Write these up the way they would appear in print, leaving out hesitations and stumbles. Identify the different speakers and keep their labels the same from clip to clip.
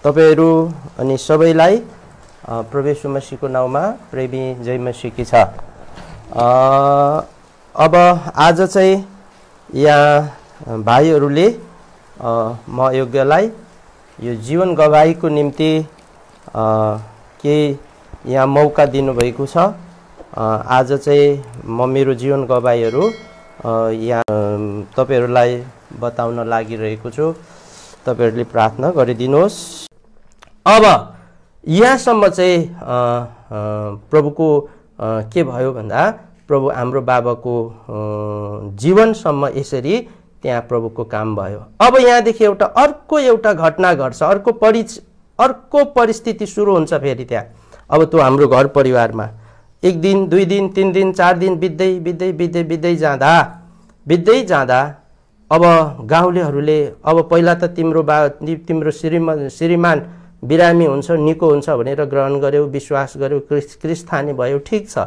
Speaker 1: तपाईहरु अनि सबैलाई प्रभु येशू मसीहको नाउँमा प्रेमी जय मसीहकी छ। अब आज चाहिँ यहाँ भाइहरूले म योग्यलाई यो जीवन गवाहीको निम्ति के यहाँ मौका दिनुभएको छ। आज चाहिँ म मेरो जीवन गवाहीहरू यहाँ तपाईहरुलाई बताउन लागिरहेको छु। तपाईहरुले प्रार्थना गरिदिनुहोस्। अब यहाँसम्म चाहिँ प्रभुको के भयो भन्दा प्रभु हाम्रो बाबाको जीवनसम्म यसरी त्यहाँ प्रभुको काम भयो। अब यहाँदेखि अर्को एउटा घटना घट्छ, अर्को परिस्थिति सुरु हुन्छ फेरि त्यहाँ। अब त्यो हाम्रो घर परिवारमा एक दिन, दुई दिन, तीन दिन, चार दिन बित्दै जाँदा अब गाउँलेहरूले अब पहिला त तिम्रो श्रीमान बिरामी हुन्छ, निको हुन्छ भनेर ग्रहण गर्यो, विश्वास गर्यो, क्रिस्तानी भयो, ठीक छ।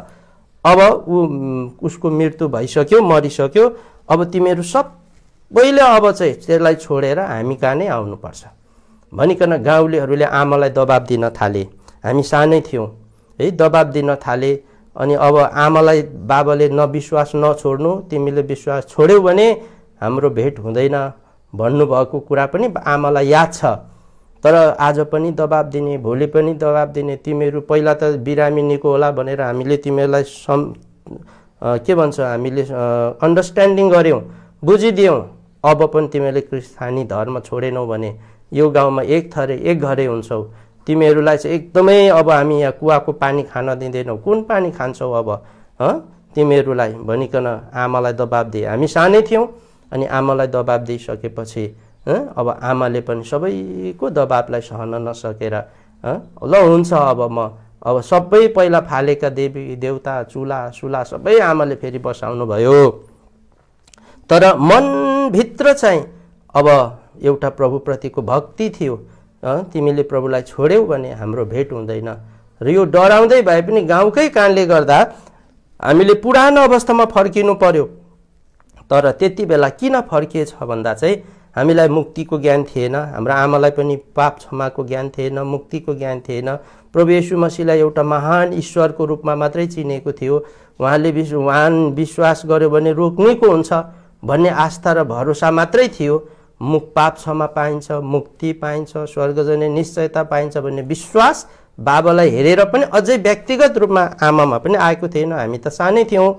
Speaker 1: अब उसको मृत्यु भइसक्यो, मरिसक्यो। अब तिमीहरू सबैले अब चाहिँ त्यसलाई छोडेर हामी कहाँ नै आउनुपर्छ भनिकन गाउँलेहरूले आमालाई दबाब दिन थाले। हामी सानै थियौँ है, दबाब दिन थाले। अनि अब आमालाई बाबाले नविश्वास नछोड्नु, तिमीले विश्वास छोड्यौ भने हाम्रो भेट हुँदैन भन्नुभएको कुरा पनि आमालाई याद छ। तर आज पनि दबाब दिने, भोलि पनि दबाब दिने। तिमीहरू पहिला त बिरामी निको होला भनेर हामीले तिमीहरूलाई के भन्छ, हामीले अन्डरस्ट्यान्डिङ गर्यौँ, बुझिदियौँ। अब पनि तिमीहरूले क्रिस्तानी धर्म छोडेनौ भने यो गाउँमा एक घरै हुन्छौ। तिमीहरूलाई चाहिँ एकदमै अब हामी यहाँ कुवाको पानी खान दिँदैनौ। कुन पानी खान्छौ अब तिमीहरूलाई भनिकन आमालाई दबाब दिए। हामी सानै थियौँ अनि आमालाई दबाब दिइसकेपछि अब आमाले पनि सबैको दबाबलाई सहन नसकेर ल हुन्छ अब सबै पहिला फालेका देवी देवता चुला सुला सबै आमाले फेरि बसाउनु भयो। तर मनभित्र चाहिँ अब एउटा प्रभुप्रतिको भक्ति थियो। तिमीले प्रभुलाई छोड्यौ भने हाम्रो भेट हुँदैन। र यो डराउँदै भए पनि गाउँकै कारणले गर्दा हामीले पुरानो अवस्थामा फर्किनु पर्यो। तर त्यति बेला किन फर्किएछ भन्दा चाहिँ हामीलाई मुक्तिको ज्ञान थिएन, हाम्रो आमालाई पनि पाप क्षमाको ज्ञान थिएन, मुक्तिको ज्ञान थिएन। प्रभु येशू मसीहलाई एउटा महान ईश्वरको रूपमा मात्रै चिनेको थियो। उहाँले विश्वास गर्यो भने रोक्नेको हुन्छ भन्ने आस्था र भरोसा मात्रै थियो। पाप क्षमा पाइन्छ, मुक्ति पाइन्छ, स्वर्ग जाने निश्चयता पाइन्छ भन्ने विश्वास बाबालाई हेरेर पनि अझै व्यक्तिगत रूपमा आमामा पनि आएको थिएन। हामी त सानै थियौँ।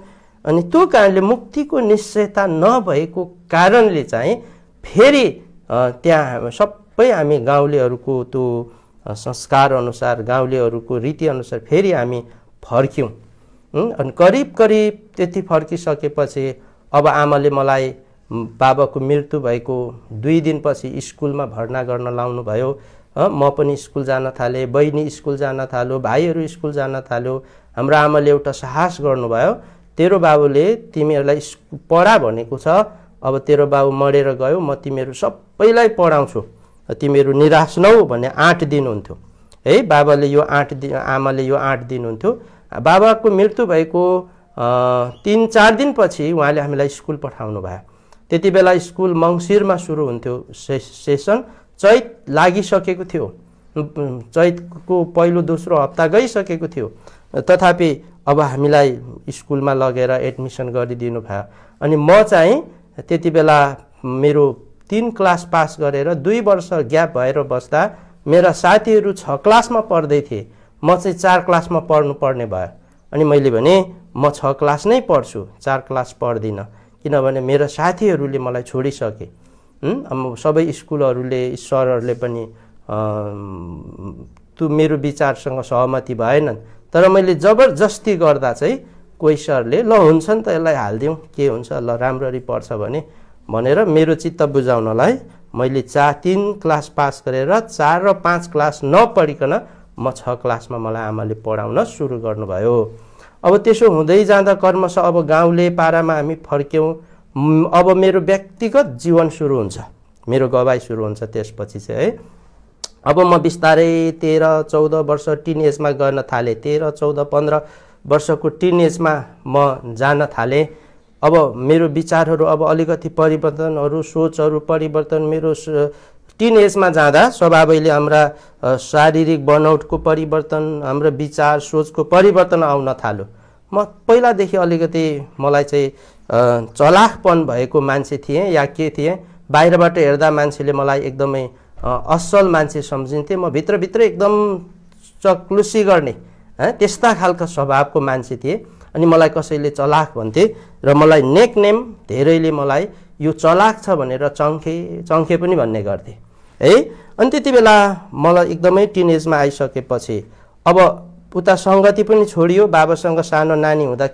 Speaker 1: अनि त्यो कारणले मुक्तिको निश्चयता नभएको कारणले चाहिँ फेरि त्यहाँ सबै हामी गाउँलेहरूको त्यो संस्कार अनुसार, गाउँलेहरूको रीति अनुसार फेरि हामी फर्क्यौँ। अनि करिब त्यति फर्किसकेपछि अब आमाले मलाई बाबाको मृत्यु भएको 2 दिनपछि स्कुलमा भर्ना गर्न लाउनु भयो। म पनि स्कुल जान थालेँ, बहिनी स्कुल जान थाल्यो, भाइहरू स्कुल जान थाल्यो। हाम्रो आमाले एउटा साहस गर्नुभयो, तेरो बाबुले तिमीहरूलाई पढा भनेको छ, अब तेरो बाबु मरेर गयो, म तिमीहरू सबैलाई पढाउँछु, तिमीहरू निराश नहौ भन्ने 8 दिन हुन्थ्यो है। बाबाले यो 8 दिन, आमाले यो 8 दिन हुन्थ्यो। बाबाको मृत्यु भएको 3-4 दिनपछि उहाँले हामीलाई स्कुल पठाउनु भयो। त्यति बेला स्कुल मङ्सिरमा सुरु हुन्थ्यो सेसन। चैत लागिसकेको थियो, चैतको पहिलो दोस्रो हप्ता गइसकेको थियो। तथापि अब हामीलाई स्कुलमा लगेर एडमिसन गरिदिनु भयो। अनि म चाहिँ त्यति बेला मेरो 3 क्लास पास गरेर 2 वर्ष ग्याप भएर बस्दा मेरा साथीहरू 6 क्लासमा पढ्दै थिए, म चाहिँ 4 क्लासमा पढ्नु पर्ने भयो। अनि मैले भने म 6 क्लास नै पढ्छु, 4 क्लास पढ्दिनँ, किनभने मेरा साथीहरूले मलाई छोडिसके। सबै स्कुलहरूले, सरहरूले पनि त्यो मेरो विचारसँग सहमति भएनन्। तर मैले जबरजस्ती गर्दा चाहिँ कोही सरले ल हुन्छ नि त यसलाई हालिदिउँ, के हुन्छ, ल राम्ररी पढ्छ भनेर मेरो चित्त बुझाउनलाई मैले 3 क्लास पास गरेर 4 र 5 क्लास नपढिकन म 6 क्लासमा मलाई आमाले पढाउन सुरु गर्नुभयो। अब त्यसो हुँदै जाँदा क्रमशः अब गाउँले पारामा हामी फर्क्यौँ। अब मेरो व्यक्तिगत जीवन सुरु हुन्छ, मेरो गवाई सुरु हुन्छ त्यसपछि चाहिँ है। अब म बिस्तारै 13-14 वर्ष टिन एजमा गर्न थालेँ। 13-14-15 वर्षको टिन एजमा म जान थालेँ। अब मेरो विचारहरू अब अलिकति परिवर्तनहरू, सोचहरू परिवर्तन, मेरो टिन एजमा जाँदा स्वभावैले हाम्रा शारीरिक बनौटको परिवर्तन, हाम्रो विचार सोचको परिवर्तन आउन थाल्यो। म पहिलादेखि अलिकति मलाई चाहिँ चलाखपन भएको मान्छे थिएँ या के थिएँ, बाहिरबाट हेर्दा मान्छेले मलाई एकदमै असल मान्छे सम्झिन्थे। म भित्रभित्र एकदम चक्लुसी गर्ने त्यस्ता खालका स्वभावको मान्छे थिएँ। अनि मलाई कसैले चलाख भन्थे र मलाई नेकनेम धेरैले मलाई यो चलाख छ भनेर चङ्खे पनि भन्ने गर्थे है। अनि त्यति बेला मलाई एकदमै टिनेजमा आइसकेपछि अब उता सङ्गति पनि छोडियो, बाबासँग सानो नानी हुँदा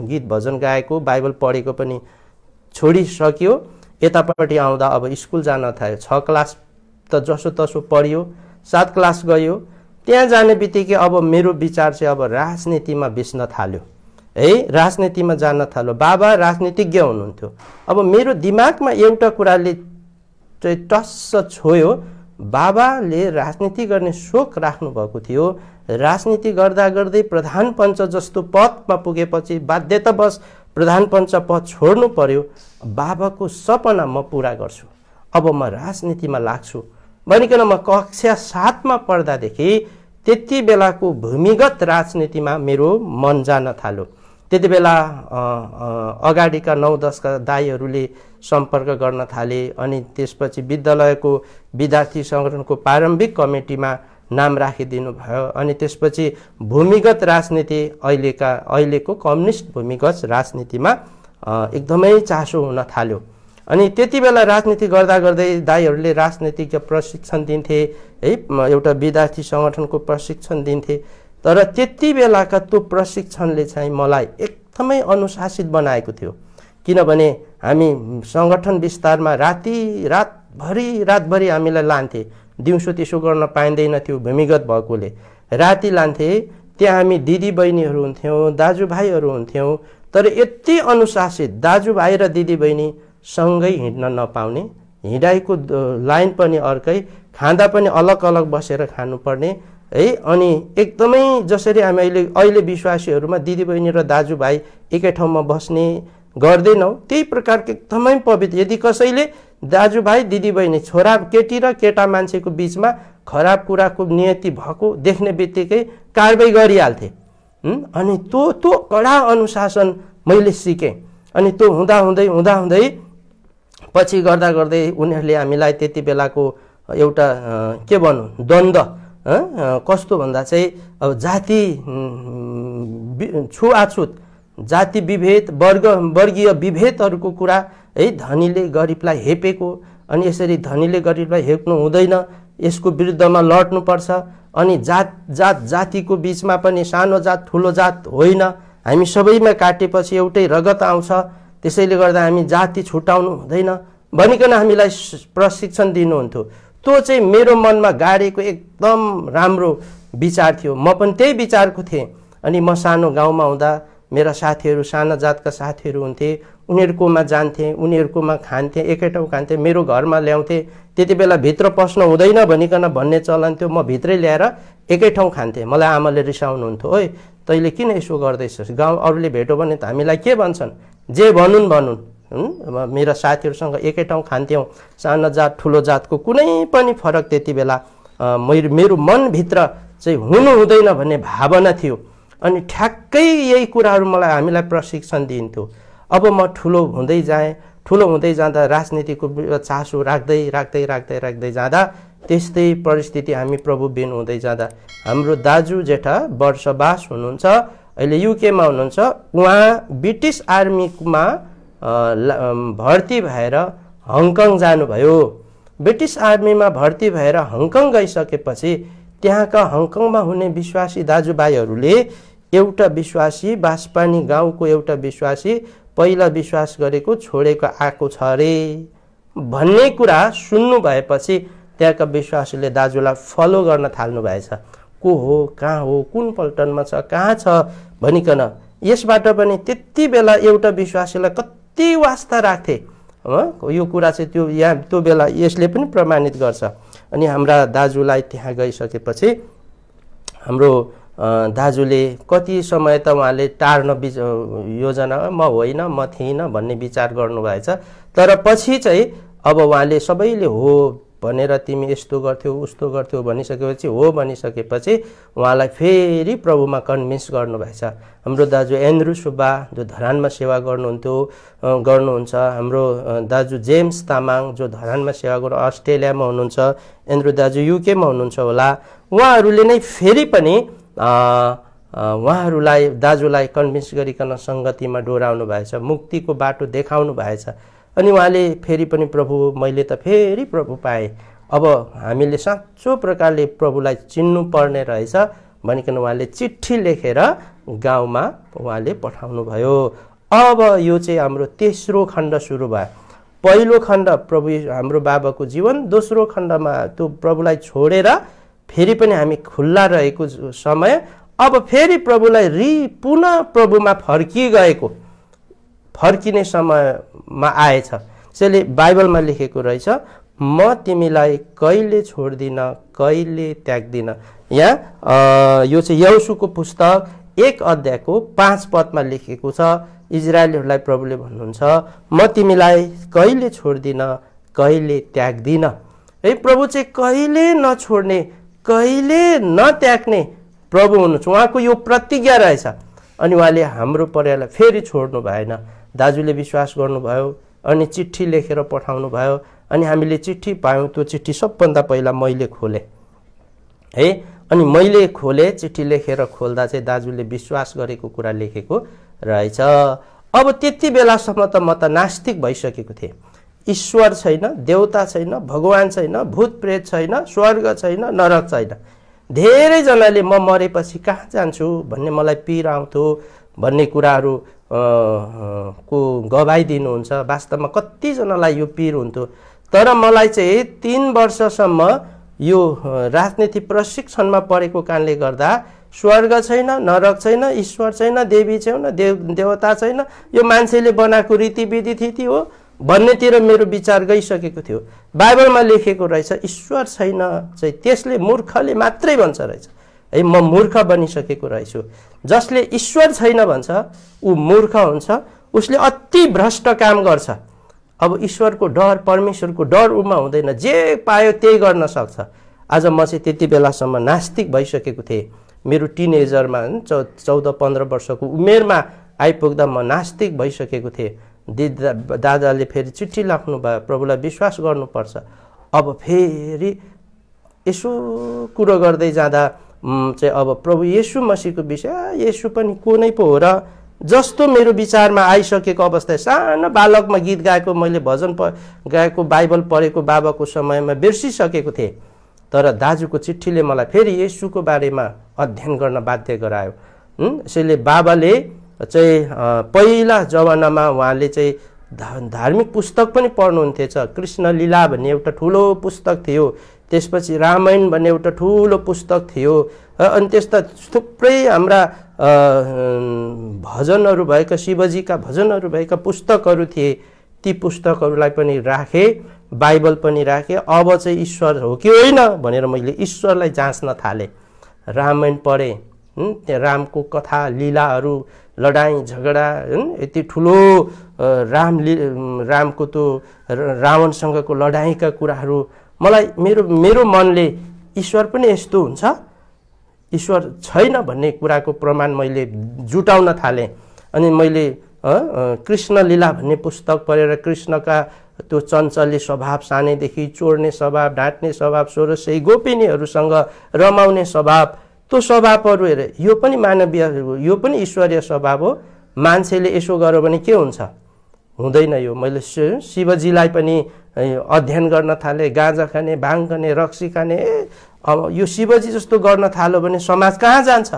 Speaker 1: गीत भजन गाएको, बाइबल पढेको पनि छोडिसक्यो। यतापट्टि आउँदा अब स्कुल जान थाल्यो। 6 क्लास त जसो तसो पढ्यो, 7 क्लास गयो। त्यहाँ जाने बित्तिकै अब मेरो विचार चाहिँ अब राजनीतिमा बिस्न थाल्यो है, राजनीतिमा जान थाल्यो। बाबा राजनीतिज्ञ हुनुहुन्थ्यो। अब मेरो दिमागमा एउटा कुराले चाहिँ टस्स छोयो, बाबाले राजनीति गर्ने सोख राख्नु भएको थियो। राजनीति गर्दा गर्दै प्रधान पञ्च जस्तो पदमा पुगेपछि बाध्यतावश प्रधान पञ्च पद छोड्नु पर्यो। बाबाको सपना म पुरा गर्छु, अब म राजनीतिमा लाग्छु भनिकन म कक्षा 7 मा पढ्दादेखि त्यति बेलाको भूमिगत राजनीतिमा मेरो मन जान थाल्यो। त्यति बेला अगाडिका 9-10 का दाइहरूले सम्पर्क गर्न थाले। अनि त्यसपछि विद्यालयको विद्यार्थी सङ्गठनको प्रारम्भिक कमिटीमा नाम राखिदिनु भयो। अनि त्यसपछि भूमिगत राजनीति अहिलेको कम्युनिस्ट भूमिगत राजनीतिमा एकदमै चासो हुन थाल्यो। अनि त्यति बेला राजनीति गर्दा गर्दै दाइहरूले राजनीतिज्ञ प्रशिक्षण दिन्थे है, एउटा विद्यार्थी सङ्गठनको प्रशिक्षण दिन्थे। तर त्यति बेलाका त्यो प्रशिक्षणले चाहिँ मलाई एकदमै अनुशासित बनाएको थियो। किनभने हामी सङ्गठन विस्तारमा रातभरि हामीलाई लान्थे। दिउँसो त्यसो गर्न पाइँदैन थियो भूमिगत भएकोले। राति लान्थे, त्यहाँ हामी दिदी बहिनीहरू हुन्थ्यौँ, दाजुभाइहरू हुन्थ्यौँ। तर यति अनुशासित दाजुभाइ र दिदी बहिनी सँगै हिँड्न नपाउने, हिँडाइको लाइन पनि अर्कै, खाँदा पनि अलग अलग बसेर खानुपर्ने है। अनि एकदमै जसरी हामी अहिले विश्वासीहरूमा दिदीबहिनी र दाजुभाइ एकै ठाउँमा बस्ने गर्दैनौँ, त्यही प्रकारको एकदमै पवित्र। यदि कसैले दाजुभाइ दिदीबहिनी छोरा केटी र केटा मान्छेको बिचमा खराब कुराको नियति भएको देख्ने बित्तिकै कारबाही गरिहाल्थे। अनि त्यो कडा अनुशासन मैले सिकेँ। अनि त्यो हुँदै पछि गर्दा गर्दै उनीहरूले हामीलाई त्यति बेलाको एउटा के भनौँ द्वन्द्व कस्तो भन्दा चाहिँ अब जाति छुआछुत, जाति विभेद, वर्गीय विभेदहरूको कुरा है, धनीले गरिबलाई हेपेको। अनि यसरी धनीले गरिबलाई हेप्नु हुँदैन, यसको विरुद्धमा लड्नुपर्छ। अनि जातिको बिचमा पनि सानो जात ठुलो जात होइन, हामी सबैमा काटेपछि एउटै रगत आउँछ, त्यसैले गर्दा हामी जाति छुटाउनु हुँदैन भनिकन हामीलाई प्रशिक्षण दिनुहुन्थ्यो। त्यो चाहिँ मेरो मनमा गाडेको एकदम राम्रो विचार थियो। म पनि त्यही विचारको थिएँ। अनि म सानो गाउँमा हुँदा मेरा साथीहरू, साना जातका साथीहरू हुन्थे, उनीहरूकोमा जान्थेँ, उनीहरूकोमा खान्थेँ, एकै ठाउँ खान्थेँ, मेरो घरमा ल्याउँथेँ। त्यति बेला भित्र पस्न हुँदैन भनिकन भन्ने चलन थियो। म भित्रै ल्याएर एकै ठाउँ खान्थेँ। मलाई आमाले रिसाउनुहुन्थ्यो, ओइ तैँले किन यसो गर्दैछस्, गाउँ अरूले भेट्यो भने त हामीलाई के भन्छन्, जे भनुन्। मेरा साथीहरूसँग एकै ठाउँ खान्थ्यौँ। सानो जात ठुलो जातको कुनै पनि फरक त्यति बेला मेरो मनभित्र चाहिँ हुनु हुँदैन भन्ने भावना थियो। अनि ठ्याक्कै यही कुराहरू हामीलाई प्रशिक्षण दिन्थ्यो। अब म ठुलो हुँदै जाँदा राजनीतिको चासो राख्दै जाँदा त्यस्तै परिस्थिति हामी प्रभु बिन हुँदै जाँदा हाम्रो दाजु जेठा वर्षबास हुनुहुन्छ, अहिले युकेमा हुनुहुन्छ। उहाँ ब्रिटिस आर्मीमा भर्ती भएर हङकङ जानुभयो। ब्रिटिस आर्मीमा भर्ती भएर हङकङ गइसकेपछि त्यहाँका हङकङमा हुने विश्वासी दाजुभाइहरूले एउटा विश्वासी बासपानी गाउँको एउटा विश्वासी पहिला विश्वास गरेको छोडेको आएको छ अरे भन्ने कुरा सुन्नु भएपछि त्यहाँका विश्वासीले दाजुलाई फलो गर्न थाल्नु भएछ। को हो, कहाँ हो, कुन पल्टनमा छ, कहाँ छ भनिकन। यसबाट पनि त्यति बेला एउटा विश्वासीलाई कति वास्ता राख्थे यो कुरा चाहिँ त्यो बेला यसले पनि प्रमाणित गर्छ। अनि हाम्रा दाजुलाई त्यहाँ गइसकेपछि हाम्रो दाजुले कति समय त उहाँले टार्न योजना म होइन, म थिइनँ भन्ने विचार गर्नुभएछ। तर पछि चाहिँ अब उहाँले सबैले हो भनेर तिमी यस्तो गर्थ्यौ उस्तो गर्थ्यौ भनिसकेपछि हो भनिसकेपछि उहाँलाई फेरि प्रभुमा कन्भिन्स गर्नुभएछ। हाम्रो दाजु एन्ड्रु सुब्बा जो धरानमा सेवा गर्नुहुन्छ, हाम्रो दाजु जेम्स तामाङ जो धरानमा सेवा गर्नु अस्ट्रेलियामा हुनुहुन्छ, एन्ड्रु दाजु युकेमा हुनुहुन्छ होला, उहाँहरूले नै फेरि पनि उहाँहरूलाई दाजुलाई कन्भिन्स गरिकन सङ्गतिमा डोराउनु भएछ, मुक्तिको बाटो देखाउनु भएछ। अनि उहाँले फेरि पनि प्रभु मैले त फेरि प्रभु पाएँ, अब हामीले साँचो प्रकारले प्रभुलाई चिन्नु पर्ने रहेछ भनिकन उहाँले चिठी लेखेर गाउँमा उहाँले पठाउनु भयो। अब यो चाहिँ हाम्रो तेस्रो खण्ड सुरु भयो। पहिलो खण्ड प्रभु हाम्रो बाबाको जीवन, दोस्रो खण्डमा त्यो प्रभुलाई छोडेर फेरि पनि हामी खुल्ला रहेको समय, अब फेरि प्रभुलाई पुनः प्रभुमा फर्किने समयमा आएछ। त्यसैले बाइबलमा लेखेको रहेछ, म तिमीलाई कहिले छोड्दिन कहिले त्याग्दिन। यहाँ यो चाहिँ यहोशूको पुस्तक 1 अध्यायको 5 पदमा लेखेको छ। इजरायलीहरूलाई प्रभुले भन्नुहुन्छ, म तिमीलाई कहिले छोड्दिन कहिले त्याग्दिन। है, प्रभु चाहिँ कहिले नछोड्ने कहिले नत्याग्ने प्रभु हुनुहुन्छ, उहाँको यो प्रतिज्ञा रहेछ। अनि उहाँले हाम्रो परिवारलाई फेरि छोड्नु भएन। दाजुले विश्वास गर्नुभयो अनि चिठी लेखेर पठाउनु भयो, अनि हामीले चिठी पायौँ। त्यो चिठी सबभन्दा पहिला मैले खोलेँ है, अनि मैले खोलेँ, चिठी लेखेर खोल्दा चाहिँ दाजुले विश्वास गरेको कुरा लेखेको रहेछ। अब त्यति बेलासम्म त म त नास्तिक भइसकेको थिएँ। ईश्वर छैन, देवता छैन, भगवान छैन, भूत प्रेत छैन, स्वर्ग छैन, नरक छैन। धेरैजनाले म मरेपछि कहाँ जान्छु भन्ने मलाई पीर आउँथ्यो भन्ने कुराहरू को गवाई दिनुहुन्छ। वास्तवमा कतिजनालाई यो पीर हुन्थ्यो, तर मलाई चाहिँ 3 वर्षसम्म यो राजनीति प्रशिक्षणमा पढेको कारणले गर्दा स्वर्ग छैन, नरक छैन, ईश्वर छैन, देवी छैन, देवता छैन, यो मान्छेले बनाएको रीतिविधि थिति हो भन्नेतिर मेरो विचार गइसकेको थियो। बाइबलमा लेखेको रहेछ ईश्वर छैन चाहिँ त्यसले मूर्खले मात्रै भन्छ रहेछ। है, म मूर्ख बनिसकेको रहेछु। जसले ईश्वर छैन भन्छ ऊ मूर्ख हुन्छ, उसले अति भ्रष्ट काम गर्छ। अब ईश्वरको डर, परमेश्वरको डर उमा हुँदैन, जे पायो त्यही गर्न सक्छ। आज म चाहिँ त्यति बेलासम्म नास्तिक भइसकेको थिएँ। मेरो टिनेजरमा 14-15 वर्षको उमेरमा आइपुग्दा म नास्तिक भइसकेको थिएँ। दादाले फेरि चिठी लेख्नु भयो, प्रभुलाई विश्वास गर्नुपर्छ। अब फेरि यसो कुरो गर्दै जाँदा चाहिँ अब प्रभु येशू मसीहको विषय, येशू पनि को नै पो हो र जस्तो मेरो विचारमा आइसकेको अवस्था। सानो बालकमा गीत गाएको, मैले भजन गाएको, बाइबल पढेको बाबाको समयमा बिर्सिसकेको थिएँ। तर दाजुको चिठीले मलाई फेरि येशूको बारेमा अध्ययन गर्न बाध्य गरायो। यसैले बाबाले चाहिँ पहिला जमानामा उहाँले चाहिँ धार्मिक पुस्तक पनि पढ्नुहुन्थेछ। कृष्ण लीला भन्ने एउटा ठुलो पुस्तक थियो, त्यसपछि रामायण भन्ने एउटा ठुलो पुस्तक थियो, अनि त्यस्ता थुप्रै हाम्रा भजनहरू भएका, शिवजीका भजनहरू भएका पुस्तकहरू थिए। ती पुस्तकहरूलाई पनि राखेँ, बाइबल पनि राखेँ। अब चाहिँ ईश्वर हो कि होइन भनेर मैले ईश्वरलाई जाँच्न थालेँ। रामायण पढेँ, त्यहाँ रामको कथा लीलाहरू, लडाइँ झगडा, यति ठुलो रामको त्यो रावणसँगको लडाइँका कुराहरू मलाई मेरो मनले ईश्वर पनि यस्तो हुन्छ, ईश्वर छैन भन्ने कुराको प्रमाण मैले जुटाउन थालेँ। अनि मैले कृष्ण लीला भन्ने पुस्तक पढेर कृष्णका त्यो चञ्चल्य स्वभाव, सानैदेखि चोर्ने स्वभाव, ढाँट्ने स्वभाव, 1600 गोपिनीहरूसँग रमाउने स्वभाव, त्यो स्वभावहरू हेरेर यो पनि मानवीय, यो पनि ईश्वरीय स्वभाव हो। मान्छेले यसो गर्यो भने के हुन्छ? हुँदैन। यो मैले शिवजीलाई पनि अध्ययन गर्न थालेँ। गाँजा खाने, भाङ खाने, रक्सी खाने, अब यो शिवजी जस्तो गर्न थाल्यो भने समाज कहाँ जान्छ?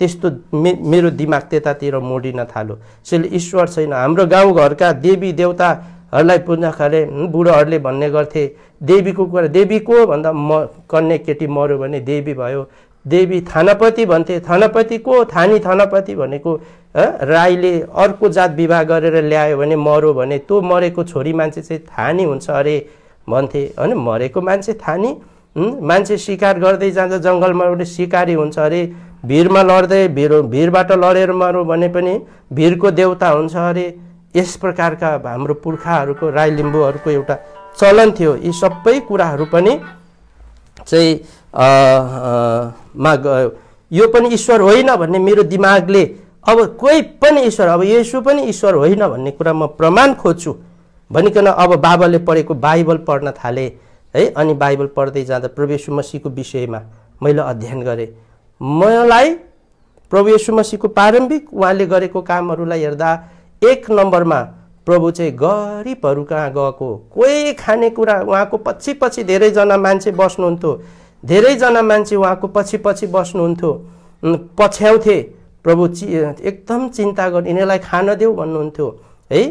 Speaker 1: त्यस्तो मेरो दिमाग त्यतातिर मोडिन थाल्यो। त्यसैले ईश्वर छैन। हाम्रो गाउँघरका देवी देवताहरूलाई पुज्दाखेरि बुढोहरूले भन्ने गर्थे, देवीको कुरा, देवी को भन्दा म कन्या केटी मऱ्यो भने देवी भयो। देवी थानापति भन्थे, थानापति को? थानी थानापति भनेको राईले अर्को जात विवाह गरेर ल्यायो भने मऱ्यो भने त्यो मरेको छोरी मान्छे चाहिँ थानी हुन्छ अरे भन्थे। अनि मरेको मान्छे थानी, मान्छे शिकार गर्दै जान्छ जङ्गलमा एउटा शिकारी हुन्छ अरे, भिरमा लड्दै भिरबाट लडेर मऱ्यो भने पनि भिरको देवता हुन्छ अरे। यस प्रकारका हाम्रो पुर्खाहरूको, राई लिम्बूहरूको एउटा चलन थियो। यी सबै कुराहरू पनि चाहिँ यो पनि ईश्वर होइन भन्ने मेरो दिमागले अब कोही पनि ईश्वर, अब येशू पनि ईश्वर होइन भन्ने कुरा म प्रमाण खोज्छु भनिकन अब बाबाले पढेको बाइबल पढ्न थाले है। अनि बाइबल पढ्दै जाँदा प्रभु येशू मसीहको विषयमा मैले अध्ययन गरेँ। मलाई प्रभु येशू मसीहको प्रारम्भिक उहाँले गरेको कामहरूलाई हेर्दा एक नम्बरमा प्रभु चाहिँ गरिबहरू कहाँ गएको, कोही खानेकुरा उहाँको पछि पछि धेरैजना मान्छे बस्नुहुन्थ्यो, धेरैजना मान्छे उहाँको पछि पछि बस्नुहुन्थ्यो, पछ्याउँथे। प्रभु एकदम चिन्ता गर्ने, यिनीहरूलाई खान देऊ भन्नुहुन्थ्यो है।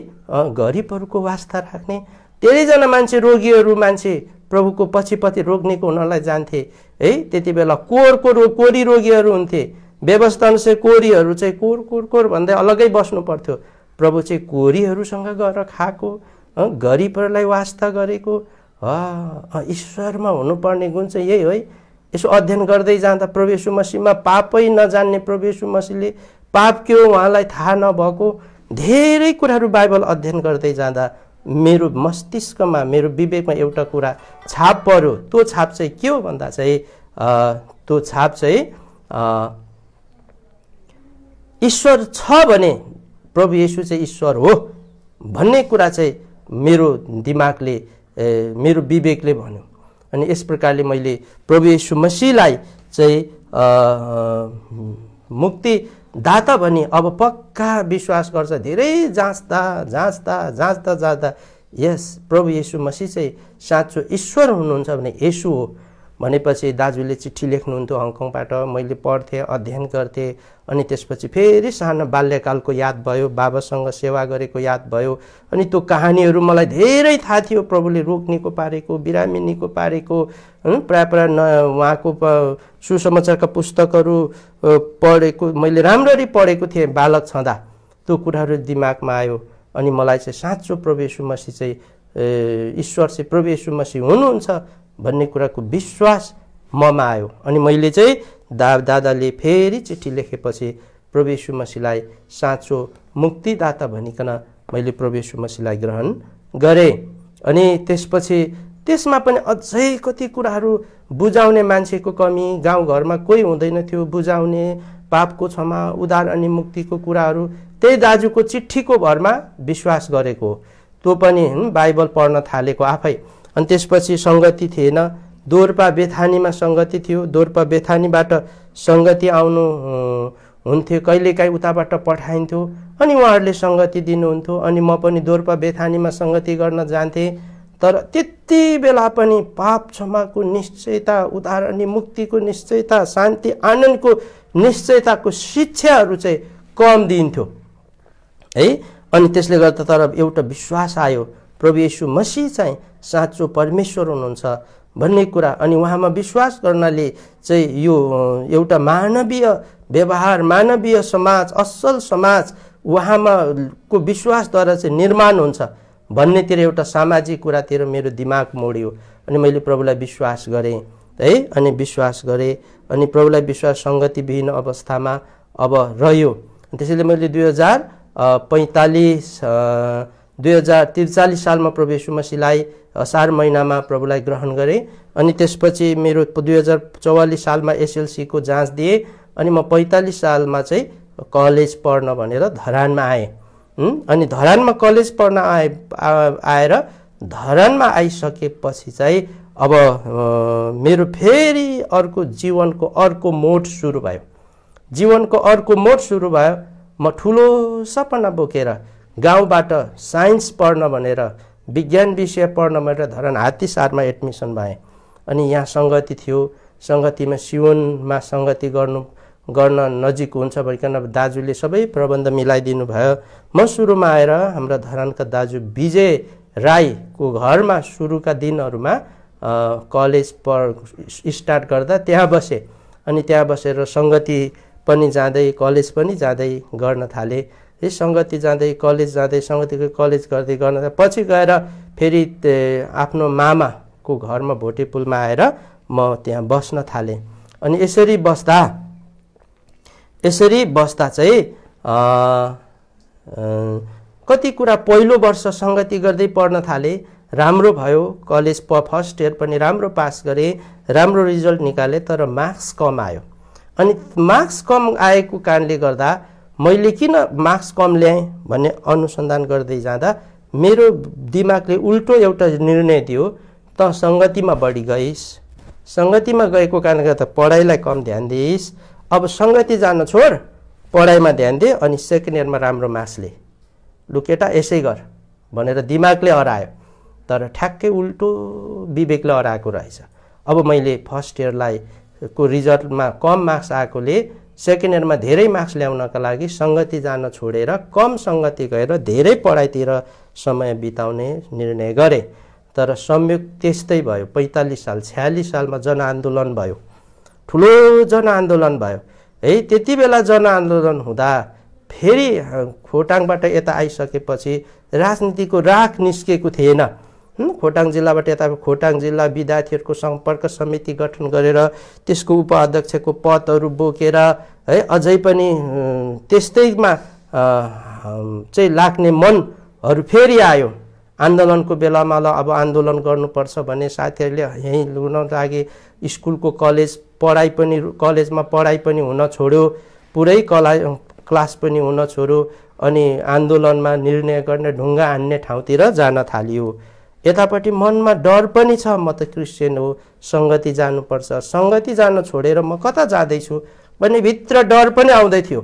Speaker 1: गरिबहरूको वास्ता राख्ने, धेरैजना मान्छे रोगीहरू मान्छे प्रभुको पछि पछि रोग्नेको हुनलाई जान्थे है। त्यति बेला कोरी रोगीहरू हुन्थे, व्यवस्था अनुसार कोरीहरू चाहिँ कोर भन्दै अलग्गै बस्नु पर्थ्यो। प्रभु चाहिँ कोरीहरूसँग गएर खाएको, गरिबहरूलाई वास्ता गरेको। ईश्वरमा हुनुपर्ने गुण चाहिँ यही हो है। यसो अध्ययन गर्दै जाँदा प्रभु येशू मसीहमा पापै नजान्ने प्रभु येशू मसीहले पाप के हो उहाँलाई थाहा नभएको धेरै कुराहरू बाइबल अध्ययन गर्दै जाँदा मेरो मस्तिष्कमा, मेरो विवेकमा एउटा कुरा छाप पर्यो। त्यो छाप चाहिँ के हो भन्दा चाहिँ त्यो छाप चाहिँ ईश्वर छ भने प्रभु येशू चाहिँ ईश्वर हो भन्ने कुरा चाहिँ मेरो दिमागले, मेरो विवेकले भन्यो। अनि यस प्रकारले मैले प्रभु येशू मसीहलाई चाहिँ मुक्तिदाता भनी अब पक्का विश्वास गर्छ। धेरै जाँच्दा यस प्रभु येशू मसीह चाहिँ साँचो ईश्वर हुनुहुन्छ भने येशू हो भनेपछि दाजुले चिठी लेख्नुहुन्थ्यो हङकङबाट। मैले पढ्थेँ, अध्ययन गर्थेँ। अनि त्यसपछि फेरि सानो बाल्यकालको याद भयो, बाबासँग सेवा गरेको याद भयो। अनि त्यो कहानीहरू मलाई धेरै थाहा थियो, प्रभुले रोग निको पारेको, बिरामी निको पारेको। प्रायः उहाँको सुसमाचारका पुस्तकहरू पढेको मैले राम्ररी पढेको थिएँ बालक छँदा। त्यो कुराहरू दिमागमा आयो। अनि मलाई चाहिँ साँचो प्रभु येशू मसीह चाहिँ ईश्वर चाहिँ प्रभु येशू मसीह हुनुहुन्छ भन्ने कुराको विश्वास ममा आयो। अनि मैले चाहिँ दादाले फेरि चिठी लेखेपछि प्रभु येशू मसीहलाई साँचो मुक्तिदाता भनिकन मैले प्रभु येशू मसीहलाई ग्रहण गरेँ। अनि त्यसपछि त्यसमा पनि अझै कति कुराहरू बुझाउने मान्छेको कमी, गाउँघरमा कोही हुँदैन थियो बुझाउने, पापको क्षमा, उद्धार अनि मुक्तिको कुराहरू त्यही दाजुको चिठीको भरमा विश्वास गरेको। त्यो पनि बाइबल पढ्न थालेको आफै। अनि त्यसपछि सङ्गति थिएन, दोर्पा बेथानीमा सङ्गति थियो। दोर्पा बेथानीबाट सङ्गति आउनु हुन्थ्यो, कहिलेकाहीँ उताबाट पठाइन्थ्यो अनि उहाँहरूले सङ्गति दिनुहुन्थ्यो। अनि म पनि दोर्पा बेथानीमा सङ्गति गर्न जान्थेँ। तर त्यति बेला पनि पाप क्षमाको निश्चयता, उद्धार अनि मुक्तिको निश्चयता, शान्ति आनन्दको निश्चयताको शिक्षाहरू चाहिँ कम दिन्थ्यो है। अनि त्यसले गर्दा तर एउटा विश्वास आयो प्रभु येशू मसीह चाहिँ साँचो परमेश्वर हुनुहुन्छ भन्ने कुरा। अनि उहाँमा विश्वास गर्नाले चाहिँ यो एउटा मानवीय व्यवहार, मानवीय समाज, असल समाज उहाँमा को विश्वासद्वारा चाहिँ निर्माण हुन्छ भन्नेतिर एउटा सामाजिक कुरातिर मेरो दिमाग मोड्यो। अनि मैले प्रभुलाई विश्वास गरेँ है। अनि विश्वास गरेँ अनि प्रभुलाई विश्वास सङ्गतिविहीन अवस्थामा अब रह्यो। त्यसैले मैले 2043 सालमा प्रभु येशू मसीहलाई असार महिनामा प्रभुलाई ग्रहण गरेँ। अनि त्यसपछि मेरो 2044 सालमा एसएलसी को जाँच दिएँ। अनि म 45 सालमा चाहिँ कलेज पढ्न भनेर धरानमा आएँ। अनि धरानमा कलेज पढ्न आएर धरानमा आइसकेपछि चाहिँ अब मेरो फेरि अर्को जीवनको अर्को मोड सुरु भयो। जीवनको अर्को मोड सुरु भयो। म ठुलो सपना बोकेर गाउँबाट साइन्स पढ्न भनेर, विज्ञान विषय पढ्न भनेर धरान हात्तीसारमा एडमिसन भएँ। अनि यहाँ सङ्गति थियो, सङ्गतिमा सिवनमा सङ्गति गर्न नजिक हुन्छ भनिकन दाजुले सबै प्रबन्ध मिलाइदिनु भयो। म सुरुमा आएर हाम्रा धरानका दाजु विजय राईको घरमा सुरुका दिनहरूमा कलेज स्टार्ट गर्दा त्यहाँ बसेँ। अनि त्यहाँ बसेर सङ्गति पनि जाँदै कलेज पनि जाँदै गर्न थालेँ। यस सङ्गति जाँदै कलेज जाँदै सङ्गतिको कलेज गर्दै गर्न पछि गएर फेरि आफ्नो मामाको घरमा भोटेपुलमा आएर म त्यहाँ बस्न थालेँ। अनि यसरी बस्दा चाहिँ कति कुरा पहिलो वर्ष सङ्गति गर्दै पढ्न थालेँ। राम्रो भयो, कलेज फर्स्ट इयर पनि राम्रो पास गरेँ, राम्रो रिजल्ट निकालेँ, तर मार्क्स कम आयो। अनि मार्क्स कम आएको कारणले गर्दा मैले किन मार्क्स कम ल्याएँ भन्ने अनुसन्धान गर्दै जाँदा मेरो दिमागले उल्टो एउटा निर्णय दियो, त सङ्गतिमा बढी गइस्, सङ्गतिमा गएको कारणले गर्दा पढाइलाई कम ध्यान दिइस्, अब सङ्गति जान छोड, पढाइमा ध्यान दे, अनि सेकेन्ड इयरमा राम्रो मार्क्स ले, लु केटा यसै गर भनेर दिमागले हरायो। तर ठ्याक्कै उल्टो विवेकले हराएको रहेछ। अब मैले फर्स्ट इयरलाई को रिजल्टमा कम मार्क्स आएकोले सेकेन्ड इयरमा धेरै मार्क्स ल्याउनका लागि सङ्गति जान छोडेर कम सङ्गति गएर धेरै पढाइतिर समय बिताउने निर्णय गरेँ। तर संयोग त्यस्तै भयो। 45 साल 46 सालमा जनआन्दोलन भयो, ठुलो जनआन्दोलन भयो है। त्यति बेला जनआन्दोलन हुँदा फेरि खोटाङबाट यता आइसकेपछि राजनीतिको राख निस्केको थिएन। खोटाङ जिल्लाबाट यता खोटाङ जिल्ला विद्यार्थीहरूको सम्पर्क समिति गठन गरेर त्यसको उपाध्यक्षको पदहरू बोकेर है अझै पनि त्यस्तैमा चाहिँ लाग्ने मनहरू फेरि आयो। आन्दोलनको बेलामा ल अब आन्दोलन गर्नुपर्छ भने साथीहरूले यहीँ लुन लागे। स्कुलको कलेजमा पढाइ पनि हुन छोड्यो, पुरै क्लास पनि हुन छोड्यो, अनि आन्दोलनमा निर्णय गर्ने ढुङ्गा हान्ने ठाउँतिर जान थालियो। यतापट्टि मनमा डर पनि छ, म त क्रिस्चियन हो, सङ्गति जानुपर्छ, सङ्गति जान छोडेर म कता जाँदैछु भन्ने भित्र डर पनि आउँदै थियो।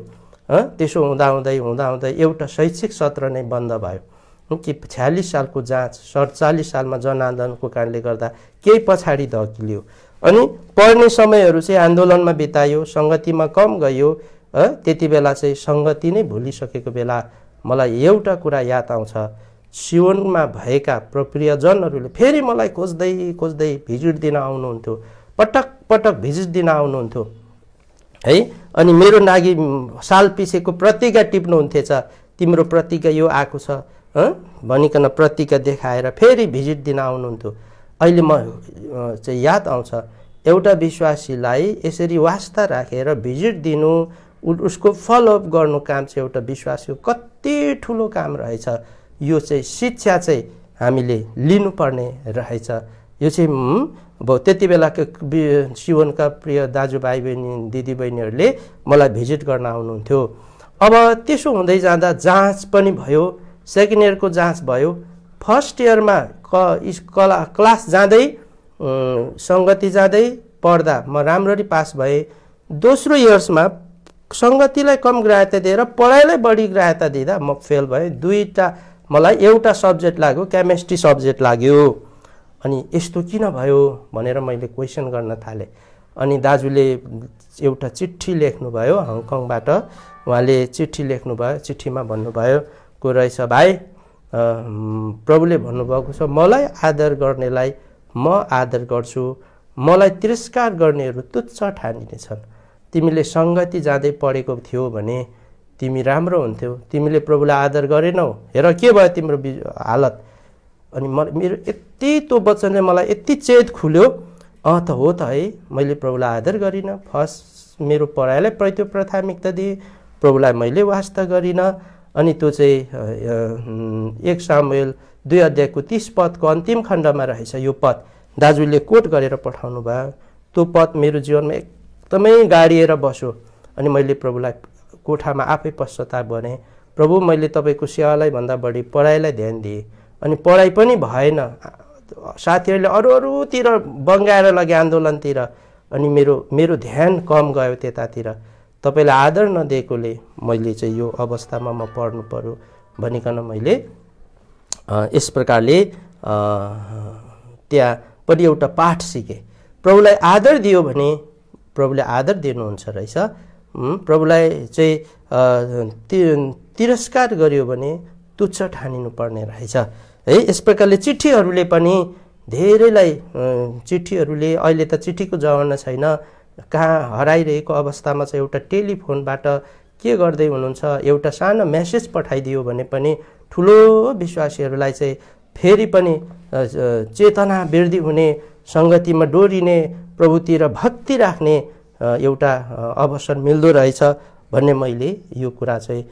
Speaker 1: त्यसो हुँदाहुँदै एउटा शैक्षिक सत्र नै बन्द भयो कि 46 सालको जाँच 47 सालमा जनआन्दोलनको कारणले गर्दा केही पछाडि धकिलियो। अनि पढ्ने समयहरू चाहिँ आन्दोलनमा बितायो, सङ्गतिमा कम गयो। त्यति बेला चाहिँ सङ्गति नै भुलिसकेको बेला मलाई एउटा कुरा याद आउँछ, सियोनमा भएका प्रियजनहरूले फेरि मलाई खोज्दै भिजिट दिन आउनुहुन्थ्यो, पटक भिजिट दिन आउनुहुन्थ्यो है। अनि मेरो लागि साल पछिको प्रतिज्ञा टिप्नुहुन्थेछ, तिम्रो प्रतिज्ञा यो आएको छ भनिकन प्रतिज्ञा देखाएर फेरि भिजिट दिन आउनुहुन्थ्यो। अहिले म चाहिँ याद आउँछ, एउटा विश्वासीलाई यसरी वास्ता राखेर भिजिट दिनु, उसको फलोअप गर्नु काम चाहिँ एउटा विश्वासीको कति ठुलो काम रहेछ। यो चाहिँ शिक्षा चाहिँ हामीले लिनुपर्ने रहेछ। यो चाहिँ अब त्यति बेलाको सियोनका प्रिय दाजुभाइ बहिनी दिदीबहिनीहरूले मलाई भिजिट गर्न आउनुहुन्थ्यो। अब त्यसो हुँदै जाँदा जाँच पनि भयो, सेकेन्ड इयरको जाँच भयो। फर्स्ट इयरमा क्लास जाँदै सङ्गति जाँदै पढ्दा म राम्ररी पास भएँ। दोस्रो इयर्समा सङ्गतिलाई कम ग्राह्यता दिएर पढाइलाई बढी ग्राह्यता दिँदा म फेल भएँ। मलाई एउटा सब्जेक्ट लाग्यो, केमिस्ट्री सब्जेक्ट लाग्यो। अनि यस्तो किन भयो भनेर मैले क्वेसन गर्न थालेँ। अनि दाजुले एउटा चिठी लेख्नुभयो हङकङबाट, उहाँले चिठी लेख्नुभयो। चिठीमा भन्नुभयो को रहेछ, भाइ प्रभुले भन्नुभएको छ मलाई आदर गर्नेलाई म आदर गर्छु, मलाई तिरस्कार गर्नेहरू तुच्छ ठानिनेछन्। तिमीले सङ्गति जाँदै पढेको थियो भने तिमी राम्रो हुन्थ्यौ, तिमीले प्रभुलाई आदर गरेनौ, हेर के भयो तिम्रो हालत। अनि मेरो यति त्यो वचनले मलाई यति चेत खुल्यो, त हो त है, मैले प्रभुलाई आदर गरिनँ। फर्स्ट मेरो पढाइलाई त्यो प्राथमिकता दिएँ, प्रभुलाई मैले वास्ता गरिनँ। अनि त्यो चाहिँ 1 सामुएल 2 अध्यायको 30 पदको अन्तिम खण्डमा रहेछ। यो पद दाजुले कोट गरेर पठाउनु भयो। त्यो पद मेरो जीवनमा एकदमै गाडिएर बस्यो। अनि मैले प्रभुलाई कोठामा आफै पश्चाताप गरेँ, प्रभु मैले तपाईँको सेवालाई भन्दा बढी पढाइलाई ध्यान दिएँ, अनि पढाइ पनि भएन। साथीहरूले अरूतिर बङ्गाएर लगे आन्दोलनतिर, अनि मेरो ध्यान कम गयो त्यतातिर। तपाईँलाई आदर नदिएकोले मैले चाहिँ यो अवस्थामा म पढ्नु पर्यो भनिकन मैले यस प्रकारले त्यहाँ पनि एउटा पाठ सिकेँ। प्रभुलाई आदर दियो भने प्रभुले आदर दिनुहुन्छ रहेछ। प्रभुलाई चाहिँ तिरस्कार गरियो भने तुच्छ ठानिनु पर्ने रहेछ है। यस प्रकारले चिठीहरूले पनि धेरैलाई चिठीहरूले, अहिले त चिठीको जमाना छैन, कहाँ हराइरहेको अवस्थामा चाहिँ एउटा टेलिफोनबाट के गर्दै हुनुहुन्छ, एउटा सानो मेसेज पठाइदियो भने पनि ठुलो विश्वासीहरूलाई चाहिँ फेरि पनि चेतना वृद्धि हुने, सङ्गतिमा डोरिने, प्रभुतिर भक्ति राख्ने एउटा अवसर मिल्दो रहेछ भन्ने मैले यो कुरा चाहिँ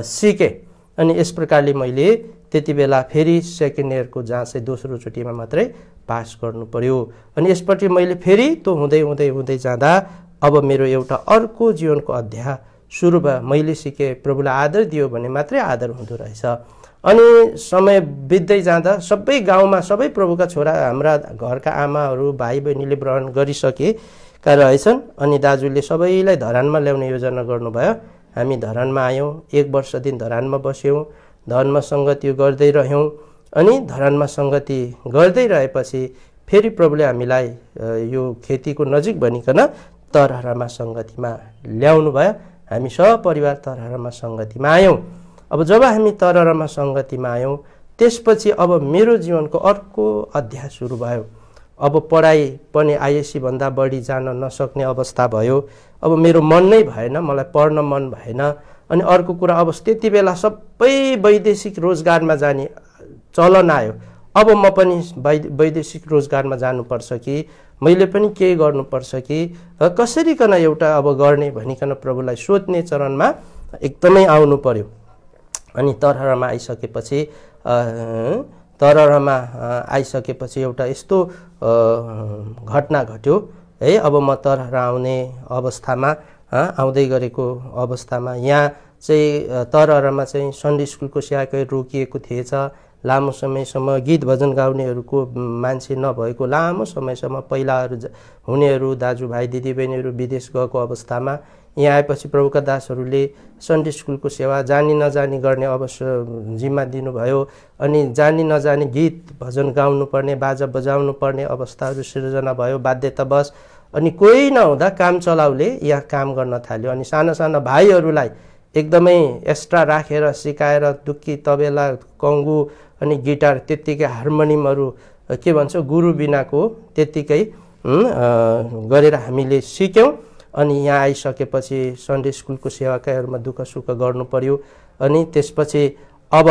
Speaker 1: सिकेँ। अनि यस प्रकारले मैले त्यति बेला फेरि सेकेन्ड इयरको जहाँ चाहिँ दोस्रो चोटिमा मात्रै पास गर्नु पर्यो। अनि यसपट्टि मैले फेरि त्यो हुँदै हुँदै हुँदै जाँदा अब मेरो एउटा अर्को जीवनको अध्याय सुरु भयो। मैले सिकेँ प्रभुलाई आदर दियो भने मात्रै आदर हुँदो रहेछ। अनि समय बित्दै जाँदा सबै गाउँमा सबै प्रभुका छोरा हाम्रा घरका आमाहरू भाइ बहिनीले ग्रहण गरिसकेका रहेछन्। अनि दाजुले सबैलाई धरानमा ल्याउने योजना गर्नुभयो। हामी धरानमा आयौँ, 1 वर्षदेखि धरानमा बस्यौँ, धर्म सङ्गति गर्दै रह्यौँ। अनि धरानमा सङ्गति गर्दै रहेपछि फेरि प्रभुले हामीलाई यो खेतीको नजिक भनिकन तरहरामा सङ्गतिमा ल्याउनु भयो। हामी सपरिवार तरहरामा सङ्गतिमा आयौँ। अब जब हामी तरहरामा सङ्गतिमा आयौँ त्यसपछि अब मेरो जीवनको अर्को अध्याय सुरु भयो। अब पढाइ पनि आइएससी भन्दा बढी जान नसक्ने अवस्था भयो। अब मेरो मन नै भएन, मलाई पढ्न मन भएन। अनि अर्को कुरा अब त्यति बेला सबै वैदेशिक रोजगारमा जाने चलन आयो। अब म पनि वैदेशिक रोजगारमा जानुपर्छ कि मैले पनि केही गर्नुपर्छ कि कसरीकन एउटा अब गर्ने भनिकन प्रभुलाई सोध्ने चरणमा एकदमै आउनु पर्यो। अनि तरहरामा आइसकेपछि एउटा यस्तो घटना घट्यो है। अब म तरहरा आउने अवस्थामा आउँदै गरेको अवस्थामा यहाँ चाहिँ तरहरामा चाहिँ सन्डे स्कुलको सेवा रोकिएको थिएछ। लामो समयसम्म गीत भजन गाउनेहरूको मान्छे नभएको लामो समयसम्म पहिलाहरू हुनेहरू दाजुभाइ दिदीबहिनीहरू विदेश गएको अवस्थामा यहाँ आएपछि प्रभुका दासहरूले सन्डे स्कुलको सेवा जानी नजानी गर्ने अवसर जिम्मा दिनुभयो। अनि जानी नजानी गीत भजन गाउनु पर्ने, बाजा बजाउनु पर्ने अवस्थाहरू सिर्जना भयो बाध्यतावश। अनि कोही नहुँदा काम चलाउले यहाँ काम गर्न थाल्यो। अनि साना साना भाइहरूलाई एकदमै एक्स्ट्रा राखेर सिकाएर दुक्की, तबेला, कङ्गु अनि गिटार, त्यत्तिकै हार्मोनियमहरू के भन्छ गुरु बिनाको त्यत्तिकै गरेर हामीले सिक्यौँ। अनि यहाँ आइसकेपछि सन्डे स्कुलको सेवाकाहरूमा दुःख सुख गर्नु पर्यो। अनि त्यसपछि अब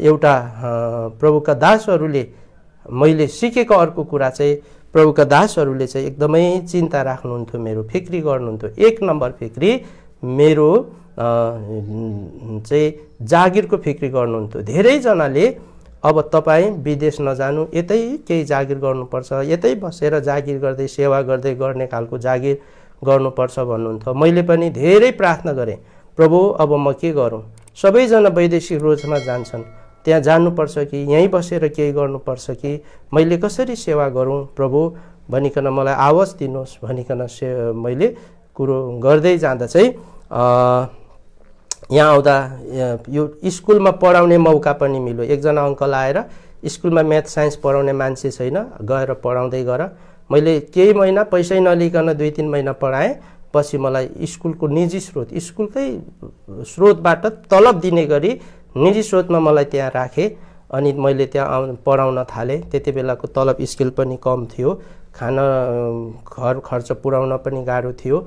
Speaker 1: एउटा प्रभुका दासहरूले मैले सिकेको अर्को कुरा चाहिँ प्रभुका दासहरूले चाहिँ एकदमै चिन्ता राख्नुहुन्थ्यो, मेरो फिक्री गर्नुहुन्थ्यो। 1 नम्बर फिक्री मेरो चाहिँ जागिरको फिक्री गर्नुहुन्थ्यो। धेरैजनाले अब तपाईँ विदेश नजानु, यतै केही जागिर गर्नुपर्छ, यतै बसेर जागिर गर्दै सेवा गर्दै गर्ने खालको जागिर गर्नुपर्छ भन्नुहुन्थ्यो। मैले पनि धेरै प्रार्थना गरेँ, प्रभु अब म के गरौँ? सबैजना वैदेशिक रोजमा जान्छन्, त्यहाँ जानुपर्छ कि यहीँ बसेर केही गर्नुपर्छ कि मैले कसरी सेवा गरौँ प्रभु भनिकन मलाई आवाज दिनुहोस् भनिकन मैले कुरो गर्दै जाँदा चाहिँ यहाँ आउँदा यो स्कुलमा पढाउने मौका पनि मिल्यो। एकजना अङ्कल आएर स्कुलमा म्याथ साइन्स पढाउने मान्छे छैन, गएर पढाउँदै गर। मैले केही महिना पैसै नलिकन 2-3 महिना पढाएँ। पछि मलाई स्कुलको निजी स्रोत, स्कुलकै स्रोतबाट तलब दिने गरी निजी स्रोतमा मलाई त्यहाँ राखेँ। अनि मैले त्यहाँ पढाउन थालेँ। त्यति बेलाको तलब स्केल पनि कम थियो, खाना घर खर्च पुर्याउन पनि गाह्रो थियो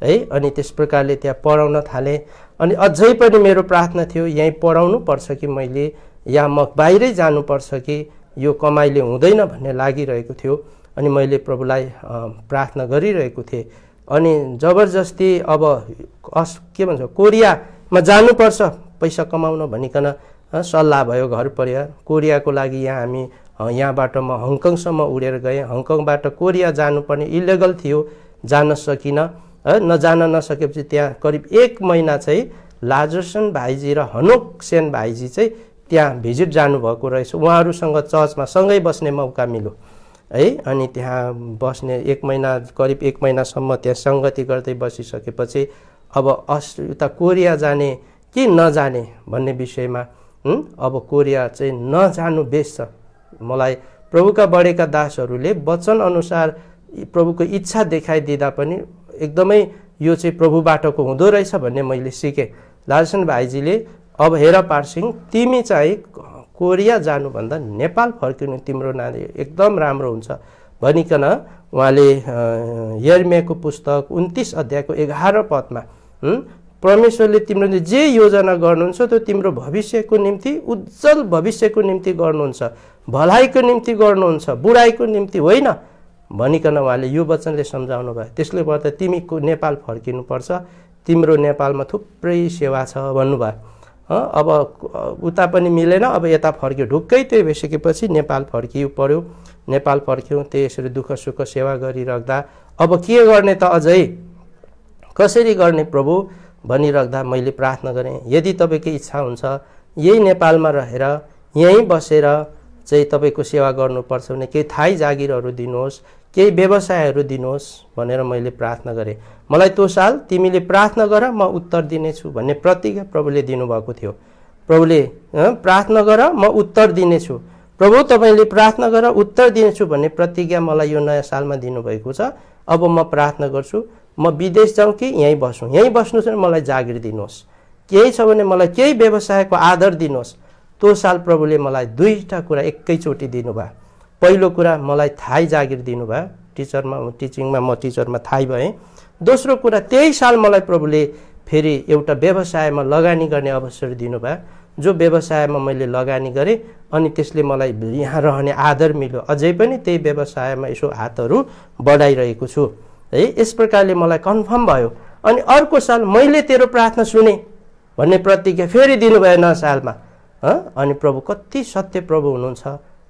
Speaker 1: है। अनि त्यस प्रकारले त्यहाँ पढाउन थालेँ। अनि अझै पनि मेरो प्रार्थना थियो यहीँ पढाउनु पर्छ कि मैले या म बाहिरै जानुपर्छ कि यो कमाइले हुँदैन भन्ने लागिरहेको थियो। अनि मैले प्रभुलाई प्रार्थना गरिरहेको थिएँ। अनि जबरजस्ती अब के भन्छ कोरियामा जानुपर्छ पैसा कमाउन भनिकन सल्लाह भयो घर परिवार। कोरियाको लागि यहाँ हामी यहाँबाट म हङकङसम्म उडेर गएँ। हङकङबाट कोरिया जानुपर्ने इलिगल थियो, जान सकिनँ। नजान नसकेपछि त्यहाँ करिब 1 महिना चाहिँ लाजरसन भाइजी र हनोक सेन भाइजी चाहिँ त्यहाँ भिजिट जानुभएको रहेछ। उहाँहरूसँग चर्चमा सँगै बस्ने मौका मिल्यो है। अनि त्यहाँ बस्ने 1 महिना करिब 1 महिनासम्म त्यहाँ सङ्गति गर्दै बसिसकेपछि अब उता कोरिया जाने कि नजाने भन्ने विषयमा अब कोरिया चाहिँ नजानु बेस छ। मलाई प्रभुका बढेका दासहरूले वचन अनुसार प्रभुको इच्छा देखाइदिँदा पनि एकदमै यो चाहिँ प्रभुबाटको हुँदो रहेछ भन्ने मैले सिकेँ। लालसन भाइजीले अब हेर पारसिंह, तिमी चाहिँ कोरिया जानुभन्दा नेपाल फर्किनु तिम्रो नानी एकदम राम्रो हुन्छ भनिकन उहाँले यर्मियाको पुस्तक 29 अध्यायको 11 पदमा परमेश्वरले तिम्रो जे योजना गर्नुहुन्छ त्यो तिम्रो भविष्यको निम्ति, उज्जवल भविष्यको निम्ति गर्नुहुन्छ, भलाइको निम्ति गर्नुहुन्छ, बुढाइको निम्ति होइन भनिकन उहाँले यो वचनले सम्झाउनु भयो। त्यसले गर्दा तिमी नेपाल फर्किनुपर्छ, तिम्रो नेपालमा थुप्रै सेवा छ भन्नुभयो। अब उता पनि मिलेन, अब यता फर्क्यो। ढुक्कै त्यो भइसकेपछि नेपाल फर्किनु पर्यो। नेपाल फर्क्यौँ, त्यसरी दुःख सुख सेवा गरिराख्दा अब के गर्ने त, अझै कसरी गर्ने प्रभु भनिराख्दा मैले प्रार्थना गरेँ, यदि तपाईँको इच्छा हुन्छ यही नेपालमा रहेर यहीँ बसेर चाहिँ तपाईँको सेवा गर्नुपर्छ भने केही थाई जागिरहरू दिनुहोस्, केही व्यवसायहरू दिनुहोस् भनेर मैले प्रार्थना गरेँ। मलाई त्यो साल तिमीले प्रार्थना गर म उत्तर दिनेछु भन्ने प्रतिज्ञा प्रभुले दिनुभएको थियो। प्रभुले प्रार्थना गर म उत्तर दिनेछु, प्रभु तपाईँले प्रार्थना गर उत्तर दिनेछु भन्ने प्रतिज्ञा मलाई यो नयाँ सालमा दिनुभएको छ। अब म प्रार्थना गर्छु, म विदेश जाउँ कि यहीँ बसौँ, यहीँ बस्नु छ भने मलाई जागिर दिनुहोस्, केही छ भने मलाई केही व्यवसायको आदर दिनुहोस्। त्यो साल प्रभुले मलाई दुईवटा कुरा एकैचोटि दिनुभयो। पहिलो कुरा मलाई थाई जागिर दिनुभयो, टिचिङमा म टिचरमा थाई भएँ। दोस्रो कुरा त्यही साल मलाई प्रभुले फेरि एउटा व्यवसायमा लगानी गर्ने अवसर दिनुभयो, जो व्यवसायमा मैले लगानी गरेँ अनि त्यसले मलाई यहाँ रहने आदर मिल्यो। अझै पनि त्यही व्यवसायमा यसो हातहरू बढाइरहेको छु है। यस प्रकारले मलाई कन्फर्म भयो। अनि अर्को साल मैले तेरो प्रार्थना सुने भन्ने प्रतिज्ञा फेरि दिनुभयो नयाँ सालमा। अनि प्रभु कति सत्य प्रभु हुनुहुन्छ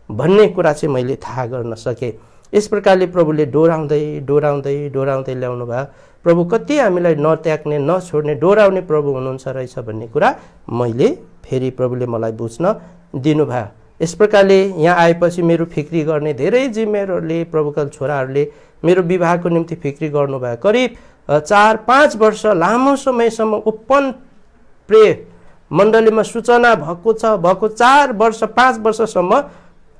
Speaker 1: भन्ने कुरा चाहिँ मैले थाहा गर्न सकेँ। यस प्रकारले प्रभुले डोराउँदै डोराउँदै डोराउँदै ल्याउनु भयो। प्रभु कति हामीलाई नत्याग्ने नछोड्ने डोराउने प्रभु हुनुहुन्छ रहेछ भन्ने कुरा मैले फेरि प्रभुले मलाई बुझ्न दिनुभयो। यस प्रकारले यहाँ आएपछि मेरो फिक्री गर्ने धेरै जिम्मेवारहरूले प्रभुका छोराहरूले मेरो विवाहको निम्ति फिक्री गर्नुभयो। करिब 4-5 वर्ष लामो समयसम्म ओपन प्रे मण्डलीमा सूचना भएको 4-5 वर्षसम्म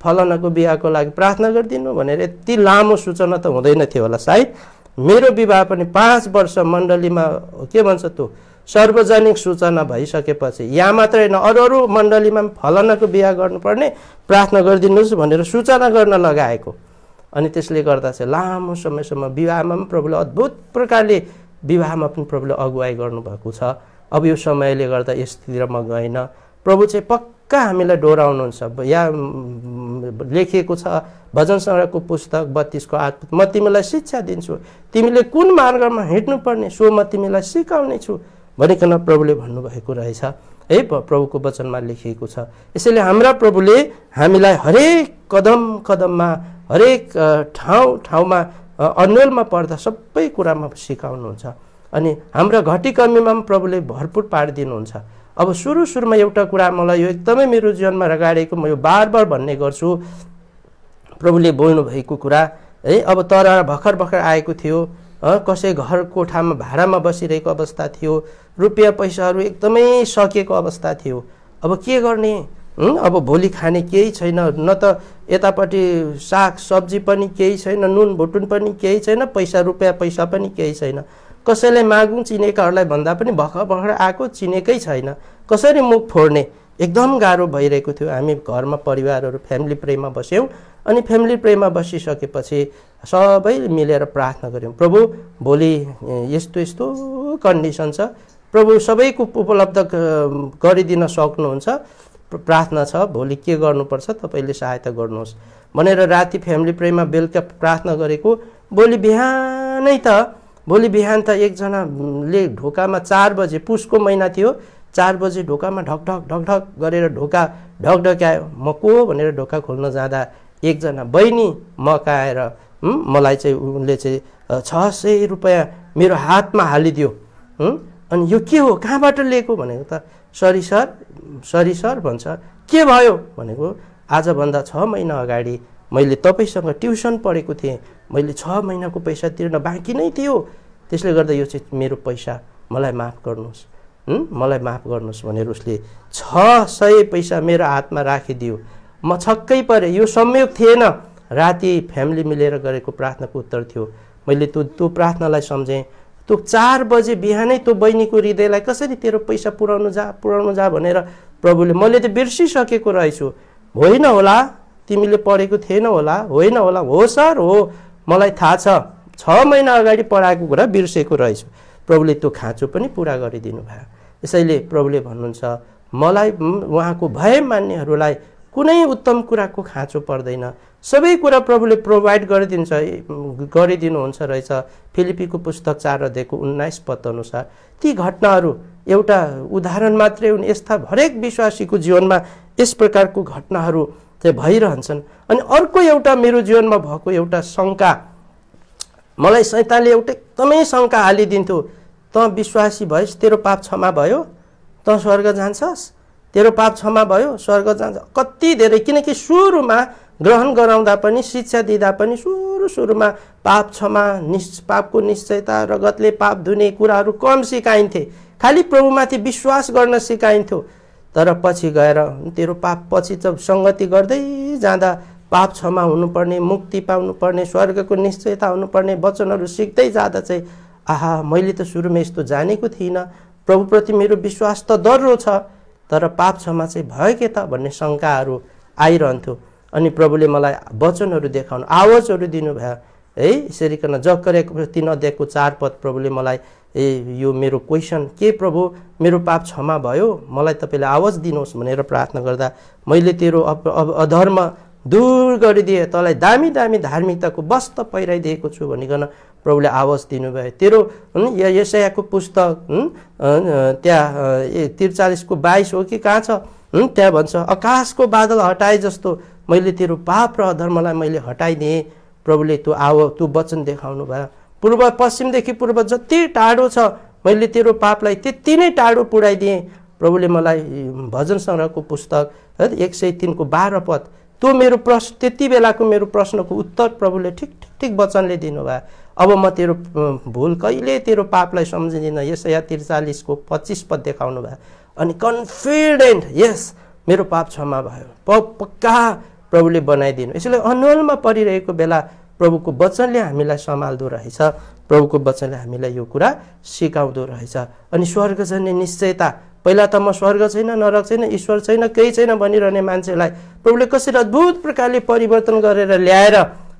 Speaker 1: फलानाको बिहाको लागि प्रार्थना गरिदिनु भनेर यति लामो सूचना त हुँदैन थियो होला सायद। मेरो विवाह पनि 5 वर्ष मण्डलीमा के भन्छ त्यो सार्वजनिक सूचना भइसकेपछि यहाँ मात्र होइन अरू मण्डलीमा फलानाको बिहा गर्नुपर्ने प्रार्थना गरिदिनुहोस् भनेर सूचना गर्न लगाएको। अनि त्यसले गर्दा चाहिँ लामो समयसम्म विवाहमा पनि प्रभुले अद्भुत प्रकारले विवाहमा पनि प्रभुले अगुवाई गर्नुभएको छ। अब यो समयले गर्दा यसतिर म गएन। प्रभु चाहिँ पक्का हामीलाई डोराउनुहुन्छ। यहाँ लेखिएको छ भजन सङ्ग्रहको पुस्तक 32:8, म तिमीलाई शिक्षा दिन्छु, तिमीले कुन मार्गमा हिँड्नुपर्ने सो म तिमीलाई सिकाउने छु भनिकन प्रभुले भन्नुभएको रहेछ है, प्रभुको वचनमा लेखिएको छ। यसैले हाम्रा प्रभुले हामीलाई हरेक कदम कदममा हरेक ठाउँमा अन्यलमा पर्दा सबै कुरामा सिकाउनुहुन्छ। अनि हाम्रा घटी कमीमा पनि प्रभुले भरपुर पारिदिनुहुन्छ। अब सुरुमा एउटा कुरा मलाई यो एकदमै मेरो जीवनमा रगाडेको, म यो बार भन्ने गर्छु, प्रभुले बोल्नु भएको कुरा है। अब तर भर्खर आएको थियो, कसै घर कोठामा भाडामा बसिरहेको अवस्था थियो, रुपियाँ पैसाहरू एकदमै सकिएको अवस्था थियो। अब के गर्ने, अब भोलि खाने केही छैन, न त यतापट्टि साग सब्जी पनि केही छैन, नुन भुटुन पनि केही छैन, रुपियाँ पैसा पनि केही छैन। कसैलाई मागौँ चिनेकाहरूलाई भन्दा पनि भर्खर आएको चिनेकै छैन, कसरी मुख फोड्ने, एकदम गाह्रो भइरहेको थियो। हामी घरमा परिवारहरू फ्यामिली प्रेमा बस्यौँ। अनि फ्यामिली प्रेमा बसिसकेपछि सबै मिलेर प्रार्थना गऱ्यौँ, प्रभु भोलि यस्तो कन्डिसन छ, प्रभु सबैको उपलब्ध गरिदिन सक्नुहुन्छ, प्रार्थना छ, भोलि के गर्नुपर्छ तपाईँले सहायता गर्नुहोस् भनेर राति फ्यामिली प्रेमा बेलुका प्रार्थना गरेको। भोलि बिहान त एकजनाले ढोकामा 4 बजे, पुसको महिना थियो, 4 बजे ढोकामा ढकढक गरेर ढोका ढकढक्यायो। म को भनेर ढोका खोल्न जाँदा एकजना बहिनी मकाएर मलाई चाहिँ उनले चाहिँ 600 रुपियाँ मेरो हातमा हालिदियो। अनि यो के हो, कहाँबाट लिएको भनेको त सरी सर भन्छ। के भयो भनेको, आजभन्दा 6 महिना अगाडि मैले तपाईँसँग ट्युसन पढेको थिएँ, मैले 6 महिनाको पैसा तिर्न बाँकी नै थियो, त्यसले गर्दा यो चाहिँ मेरो पैसा मलाई माफ गर्नुहोस् भनेर उसले 600 पैसा मेरो हातमा राखिदियो। म छक्कै परेँ, यो संयोग थिएन, राति फ्यामिली मिलेर गरेको प्रार्थनाको उत्तर थियो। मैले त्यो प्रार्थनालाई सम्झेँ। त्यो 4 बजे बिहानै त्यो बहिनीको हृदयलाई कसरी तेरो पैसा पुर्याउनु जा भनेर प्रभुले, मैले त बिर्सिसकेको रहेछु, होइन होला तिमीले पढेको थिएन होला, होइन होला, हो सर हो, मलाई थाहा छ, 6 महिना अगाडि पढाएको कुरा बिर्सेको रहेछु। प्रभुले त्यो खाँचो पनि पुरा गरिदिनु भयो। यसैले प्रभुले भन्नुहुन्छ, मलाई उहाँको भय मान्नेहरूलाई कुनै उत्तम कुराको खाँचो पर्दैन। सबै कुरा प्रभुले प्रोभाइड गरिदिनुहुन्छ रहेछ। फिलिपीको पुस्तक 4 अध्यायको 19 पद अनुसार ती घटनाहरू एउटा उदाहरण मात्रै हुन्। यस्ता हरेक विश्वासीको जीवनमा यस प्रकारको घटनाहरू चाहिँ भइरहन्छन्। अनि अर्को एउटा मेरो जीवनमा भएको एउटा शङ्का, मलाई शैतानले एउटा एकदमै शङ्का हालिदिन्थ्यो, त विश्वासी भइस्, तेरो पाप क्षमा भयो, त स्वर्ग जान्छस्, तेरो पाप क्षमा भयो, स्वर्ग जान्छ। कति धेरै, किनकि सुरुमा ग्रहण गराउँदा पनि, शिक्षा दिँदा पनि सुरुमा पाप क्षमा, पापको निश्चयता, रगतले पाप धुने कुराहरू कम सिकाइन्थे। खालि प्रभुमाथि विश्वास गर्न सिकाइन्थ्यो। तर पछि गएर तेरो पाप, पछि त सङ्गति गर्दै जाँदा पाप क्षमा हुनुपर्ने, मुक्ति पाउनुपर्ने, स्वर्गको निश्चयता हुनुपर्ने वचनहरू सिक्दै जाँदा चाहिँ आहा, मैले त सुरुमा यस्तो जानेको थिइनँ, प्रभुप्रति मेरो विश्वास त दर्रो छ, तर पाप क्षमा चाहिँ भयो के त भन्ने शङ्काहरू आइरहन्थ्यो। अनि प्रभुले मलाई वचनहरू देखाउनु, आवाजहरू दिनुभयो है। यसरी कन जकरियाको 3 अध्यायको 4 पद प्रभुले मलाई यो मेरो क्वेसन के प्रभु मेरो पाप क्षमा भयो, मलाई तपाईँले आवाज दिनुहोस् भनेर प्रार्थना गर्दा मैले तेरो अधर्म दूर गरिदिए, तँलाई दामी दामी धार्मिकताको वस्त्र पहिराइदिएको छु भनिकन प्रभुले आवाज दिनुभयो। तेरो यशायाको पुस्तक त्यहाँ 43को 22 हो कि कहाँ छ, त्यहाँ भन्छ आकाशको बादल हटाए जस्तो मैले तेरो पाप र अधर्मलाई मैले हटाइदिएँ। प्रभुले त्यो वचन देखाउनु भयो। पूर्व पश्चिमदेखि पूर्व जति टाढो छ मैले तेरो पापलाई त्यति नै टाढो पुर्याइदिएँ। प्रभुले मलाई भजन सङ्ग्रहको पुस्तक 103को 12 पद, त्यो मेरो प्रश्न, त्यति बेलाको मेरो प्रश्नको उत्तर प्रभुले ठिक वचनले दिनुभयो। अब म तेरो भुल कहिले तेरो पापलाई सम्झिँदिनँ। यशाया 43को 25 पद देखाउनु भयो। अनि कन्फिडेन्ट, यस मेरो पाप क्षमा भयो, पक्का प्रभुले बनाइदिनु। यसैले अनुहालमा परिरहेको बेला प्रभुको वचनले हामीलाई सम्हाल्दो रहेछ, प्रभुको वचनले हामीलाई यो कुरा सिकाउँदो रहेछ। अनि स्वर्ग जाने निश्चयता, पहिला त म स्वर्ग छैन, नरक छैन, ईश्वर छैन, केही छैन भनिरहने मान्छेलाई प्रभुले कसरी अद्भुत प्रकारले परिवर्तन गरेर ल्याएर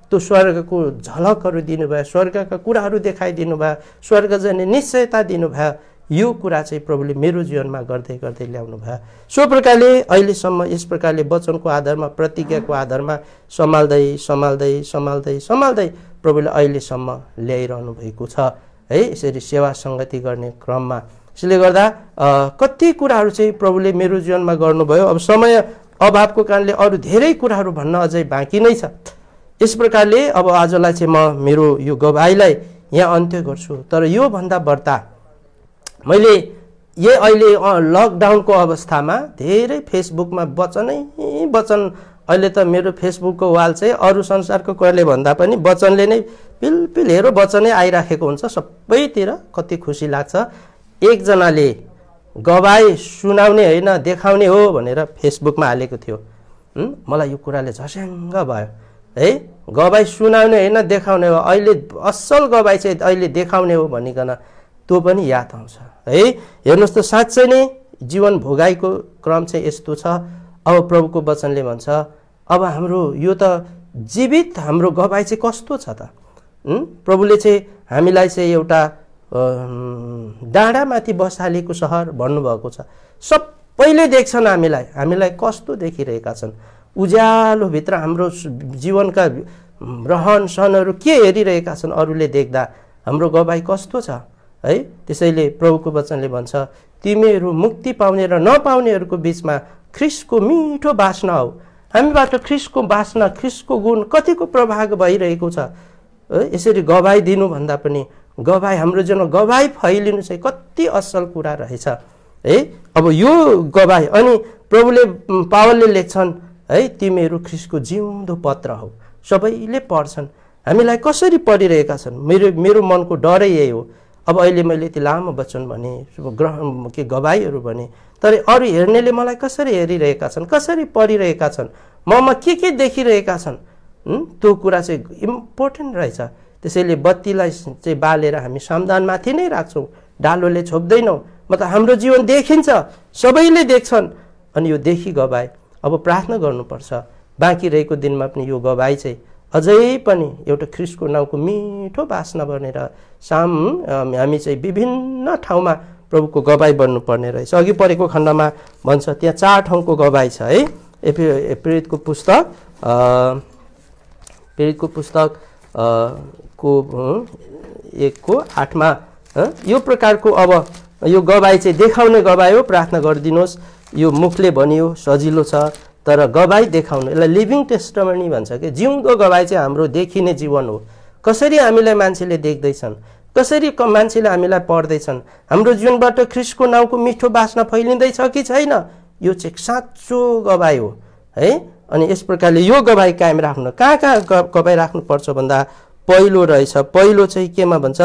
Speaker 1: त्यो स्वर्गको झलकहरू दिनुभयो, स्वर्गका कुराहरू देखाइदिनु भयो, स्वर्ग जाने निश्चयता दिनुभयो। यो कुरा चाहिँ प्रभुले मेरो जीवनमा गर्दै गर्दै ल्याउनु भयो। सो प्रकारले अहिलेसम्म यस प्रकारले वचनको आधारमा, प्रतिज्ञाको आधारमा सम्हाल्दै प्रभुले अहिलेसम्म ल्याइरहनु भएको छ है। यसरी सेवा सङ्गति गर्ने क्रममा, यसले गर्दा कति कुराहरू चाहिँ प्रभुले मेरो जीवनमा गर्नुभयो। अब समय अभावको कारणले अरू धेरै कुराहरू भन्न अझै बाँकी नै छ। यस प्रकारले अब आजलाई चाहिँ म मेरो यो गवाहीलाई यहाँ अन्त्य गर्छु। तर योभन्दा बढ्ता मैले अहिले लकडाउनको अवस्थामा धेरै फेसबुकमा वचन, अहिले त मेरो फेसबुकको वाल चाहिँ अरू संसारको कुराले भन्दा पनि वचनले नै पिलपिल हेरो वचनै आइराखेको हुन्छ सबैतिर। कति खुसी लाग्छ। एकजनाले गवाही सुनाउने होइन देखाउने हो भनेर फेसबुकमा हालेको थियो। मलाई यो कुराले झस्याङ्ग भयो है। गवाही सुनाउने होइन देखाउने हो, अहिले असल गवाही चाहिँ अहिले देखाउने हो भनिकन त्यो पनि याद आउँछ है। हेर्नुहोस् त, साँच्चै नै जीवन भोगाइको क्रम चाहिँ यस्तो छ। अब प्रभुको वचनले भन्छ अब हाम्रो यो त जीवित हाम्रो गवाही चाहिँ कस्तो छ त। प्रभुले चाहिँ हामीलाई चाहिँ एउटा डाँडामाथि बसालेको सहर भन्नुभएको छ। सबैले देख्छन् हामीलाई कस्तो देखिरहेका छन्। उज्यालोभित्र हाम्रो जीवनका रहन सहनहरू के हेरिरहेका छन् अरूले देख्दा, हाम्रो गवाही कस्तो छ है। त्यसैले प्रभुको वचनले भन्छ तिमीहरू मुक्ति पाउने र नपाउनेहरूको बिचमा ख्रिस्टको मिठो बास्ना हो। हामीबाट ख्रिस्टको बास्ना, ख्रिस्टको गुण कतिको प्रभाव भइरहेको छ। यसरी गवाही दिनुभन्दा पनि गवाही, हाम्रो जीवनमा गवाही फैलिनु चाहिँ कति असल कुरा रहेछ है। अब यो गवाही, अनि प्रभुले पावलले लेख्छन् है तिमीहरू ख्रिस्टको जिउँदो पत्र हो। सबैले पढ्छन्, हामीलाई कसरी पढिरहेका छन्। मेरो मनको डरै यही हो। अब अहिले मैले यति लामो वचन भने, गवाहीहरू भने, तर अरू हेर्नेले मलाई कसरी हेरिरहेका छन्, कसरी पढिरहेका छन्, ममा के देखिरहेका छन्, त्यो कुरा चाहिँ इम्पोर्टेन्ट रहेछ। त्यसैले बत्तीलाई चाहिँ बालेर हामी सामदानमाथि नै राख्छौँ, डालोले छोप्दैनौँ। मतलब हाम्रो जीवन देखिन्छ, सबैले देख्छन्। अनि यो देखि गवाई अब प्रार्थना गर्नुपर्छ। बाँकी रहेको दिनमा पनि यो गवाई चाहिँ अझै पनि एउटा ख्रिस्टको नाउँको मिठो बास्ना बनेर हामी चाहिँ विभिन्न ठाउँमा प्रभुको गवाई बन्नुपर्ने रहेछ। अघि परेको खण्डमा भन्छ त्यहाँ 4 ठाउँको गवाई छ है। प्रेरितको पुस्तक को 1:8 यो प्रकारको अब यो गवाई चाहिँ देखाउने गवाई हो। प्रार्थना गरिदिनुहोस्। यो मुखले भनियो सजिलो छ, तर गवाई देखाउनु यसलाई लिभिङ टेस्टिमनी भन्छ के। जिउँदो गवाई चाहिँ हाम्रो देखिने जीवन हो। कसरी हामीलाई मान्छेले देख्दैछन्, कसरी मान्छेले हामीलाई पढ्दैछन्, हाम्रो जीवनबाट ख्रीष्टको नाउँको मिठो बास्ना फैलिँदैछ कि छैन, यो चाहिँ साँचो गवाई हो है। अनि यस प्रकारले यो गवाई कायम राख्नु कहाँ गवाई राख्नुपर्छ भन्दा पहिलो रहेछ। पहिलो चाहिँ केमा भन्छ,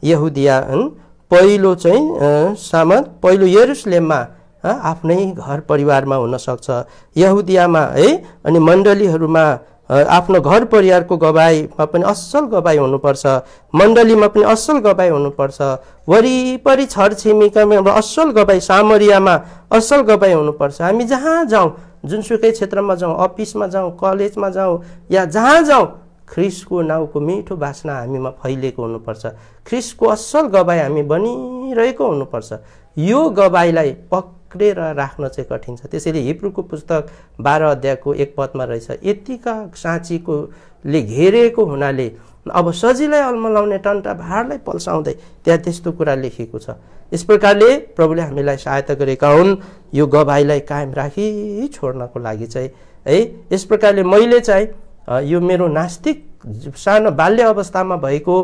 Speaker 1: यहुदिया। पहिलो चाहिँ पहिलो यरुशलेममा आफ्नै घर परिवारमा हुन सक्छ, यहुदियामा है। अनि मण्डलीहरूमा आफ्नो घर परिवारको गवाईमा पनि असल गवाई हुनुपर्छ, मण्डलीमा पनि असल गवाई हुनुपर्छ, वरिपरि छरछिमेकीमा असल गवाई, सामरियामा असल गवाई हुनुपर्छ। हामी जहाँ जाउँ, जुनसुकै क्षेत्रमा जाउँ, अफिसमा जाउँ, कलेजमा जाउँ, या जहाँ जाउँ, ख्रीष्टको नाउँको मिठो बास्ना हामीमा फैलिएको हुनुपर्छ। ख्रीष्टको असल गवाई हामी बनिरहेको हुनुपर्छ। यो गवाईलाई पक्रेर राख्न चाहिँ कठिन छ। त्यसैले हिब्रूको पुस्तक 12 अध्यायको 1 पदमा रहेछ, यतिका साँचीकोले घेरेको हुनाले अब सजिलै अल्मलाउने टन्टा भाडलाई पल्साउँदै, त्यहाँ त्यस्तो कुरा लेखेको छ। यस प्रकारले प्रभुले हामीलाई सहायता गरेका हुन् यो गवाईलाई कायम राखी छोड्नको लागि चाहिँ है। यस प्रकारले मैले चाहिँ यो मेरो नास्तिक सानो बाल्य अवस्थामा भएको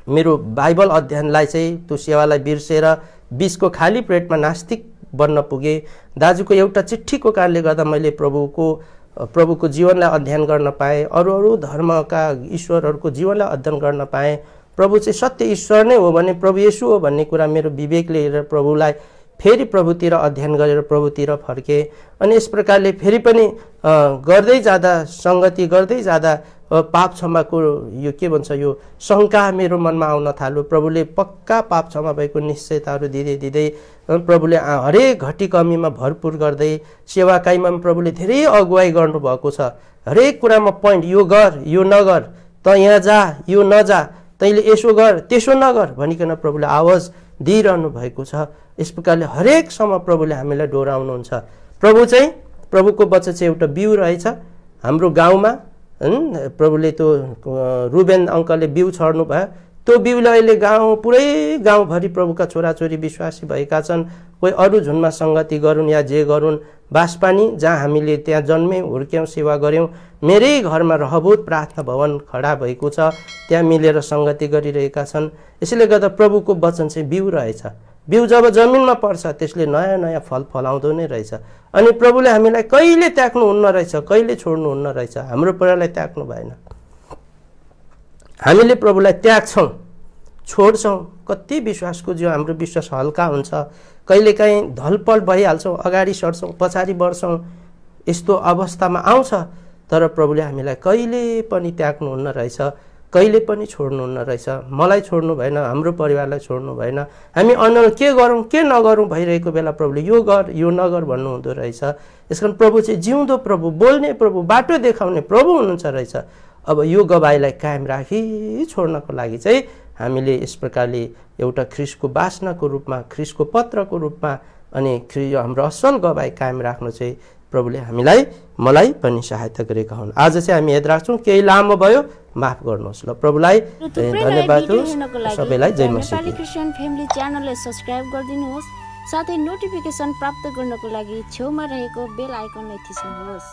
Speaker 1: मेरो बाइबल अध्ययनलाई चाहिँ त्यो सेवालाई बिर्सेर 20 को खाली पेटमा नास्तिक बन्न पुगे। दाजुको एउटा चिठ्ठीको कारणले गर्दा मैले प्रभुको जीवनलाई अध्ययन गर्न पाएँ, अरू धर्मका ईश्वरहरूको जीवनलाई अध्ययन गर्न पाएँ। प्रभु चाहिँ सत्य ईश्वर नै हो भने प्रभु येशू हो भन्ने कुरा मेरो विवेकले हेरेर प्रभुलाई फेरि प्रभुतिर अध्ययन गरेर प्रभुतिर फर्के। अनि यस प्रकारले फेरि पनि गर्दै जाँदा, संगति गर्दै जाँदा पाप क्षमाको यो के भन्छ, यो शङ्का मेरो मनमा आउन थाल्यो। प्रभुले पक्का पाप क्षमा भएको निश्चयताहरू दिँदै प्रभुले हरेक घटी कमीमा भरपुर गर्दै सेवाकाईमा प्रभुले धेरै अगुवाई गर्नुभएको छ। हरेक कुरामा पोइन्ट, यो गर, यो नगर, त यहाँ जा, यो नजा, तैँले यसो गर, त्यसो नगर भनिकन प्रभुले आवाज दिइरहनु भएको छ। यस प्रकारले हरेक समय प्रभुले हामीलाई डोराउनुहुन्छ। प्रभुको वचन चाहिँ एउटा बिउ रहेछ हाम्रो गाउँमा। प्रभुले त्यो रुबेन अङ्कलले बिउ छर्नु भयो, त्यो बिउलाई अहिले पुरै गाउँभरि प्रभुका छोराछोरी विश्वासी भएका छन्। कोही अरू झुनमा सङ्गति गरून् या जे गरून्, बासपानी जहाँ हामीले त्यहाँ जन्म्यौँ, हुर्क्यौँ, सेवा गऱ्यौँ, मेरै घरमा रहबोध प्रार्थना भवन खडा भएको छ, त्यहाँ मिलेर सङ्गति गरिरहेका छन्। यसैले गर्दा प्रभुको वचन चाहिँ बिउ रहेछ। बिउ जब जमिनमा पर्छ त्यसले नयाँ नयाँ फल फलाउँदो नै रहेछ। अनि प्रभुले हामीलाई कहिले त्याग्नुहुन्न रहेछ, कहिले छोड्नुहुन्न रहेछ। हाम्रो प्रभुलाई त्याग्नु भएन, हामीले प्रभुलाई त्याग्छौँ, छोड्छौँ। कति विश्वासको जो हाम्रो विश्वास हल्का हुन्छ, कहिलेकाहीँ धलपल भइहाल्छौँ, अगाडि सर्छौँ, पछाडि बढ्छौँ, यस्तो अवस्थामा आउँछ। तर प्रभुले हामीलाई कहिले पनि त्याग्नुहुन्न रहेछ, कहिले पनि छोड्नुहुन्न रहेछ। मलाई छोड्नु भएन, हाम्रो परिवारलाई छोड्नु भएन। हामी अन्य के गरौँ के नगरौँ भइरहेको बेला प्रभुले यो गर, यो नगर भन्नुहुँदो रहेछ। यसकारण प्रभु चाहिँ जिउँदो प्रभु, बोल्ने प्रभु, बाटो देखाउने प्रभु हुनुहुन्छ रहेछ। अब यो गवाईलाई कायम राखी छोड्नको लागि चाहिँ हामीले यस प्रकारले एउटा ख्रीष्टको बास्नाको रूपमा, ख्रीष्टको पत्रको रूपमा अनि हाम्रो असल गवाई कायम राख्नु चाहिँ प्रभुले मलाई पनि सहायता गरेका हुन्। आज चाहिँ हामी याद राख्छौँ, केही लामो भयो, माफ गर्नुहोस् ल। प्रभुलाई धन्यवाद होस्। सबैलाई जय मसीह।
Speaker 2: नेपाली क्रिस्चियन फ्यामिली च्यानललाई सब्स्क्राइब गरिदिनुहोस्, साथै नोटिफिकेसन प्राप्त गर्नको लागि छेउमा रहेको बेल आइकनलाई थिच्नुहोस्।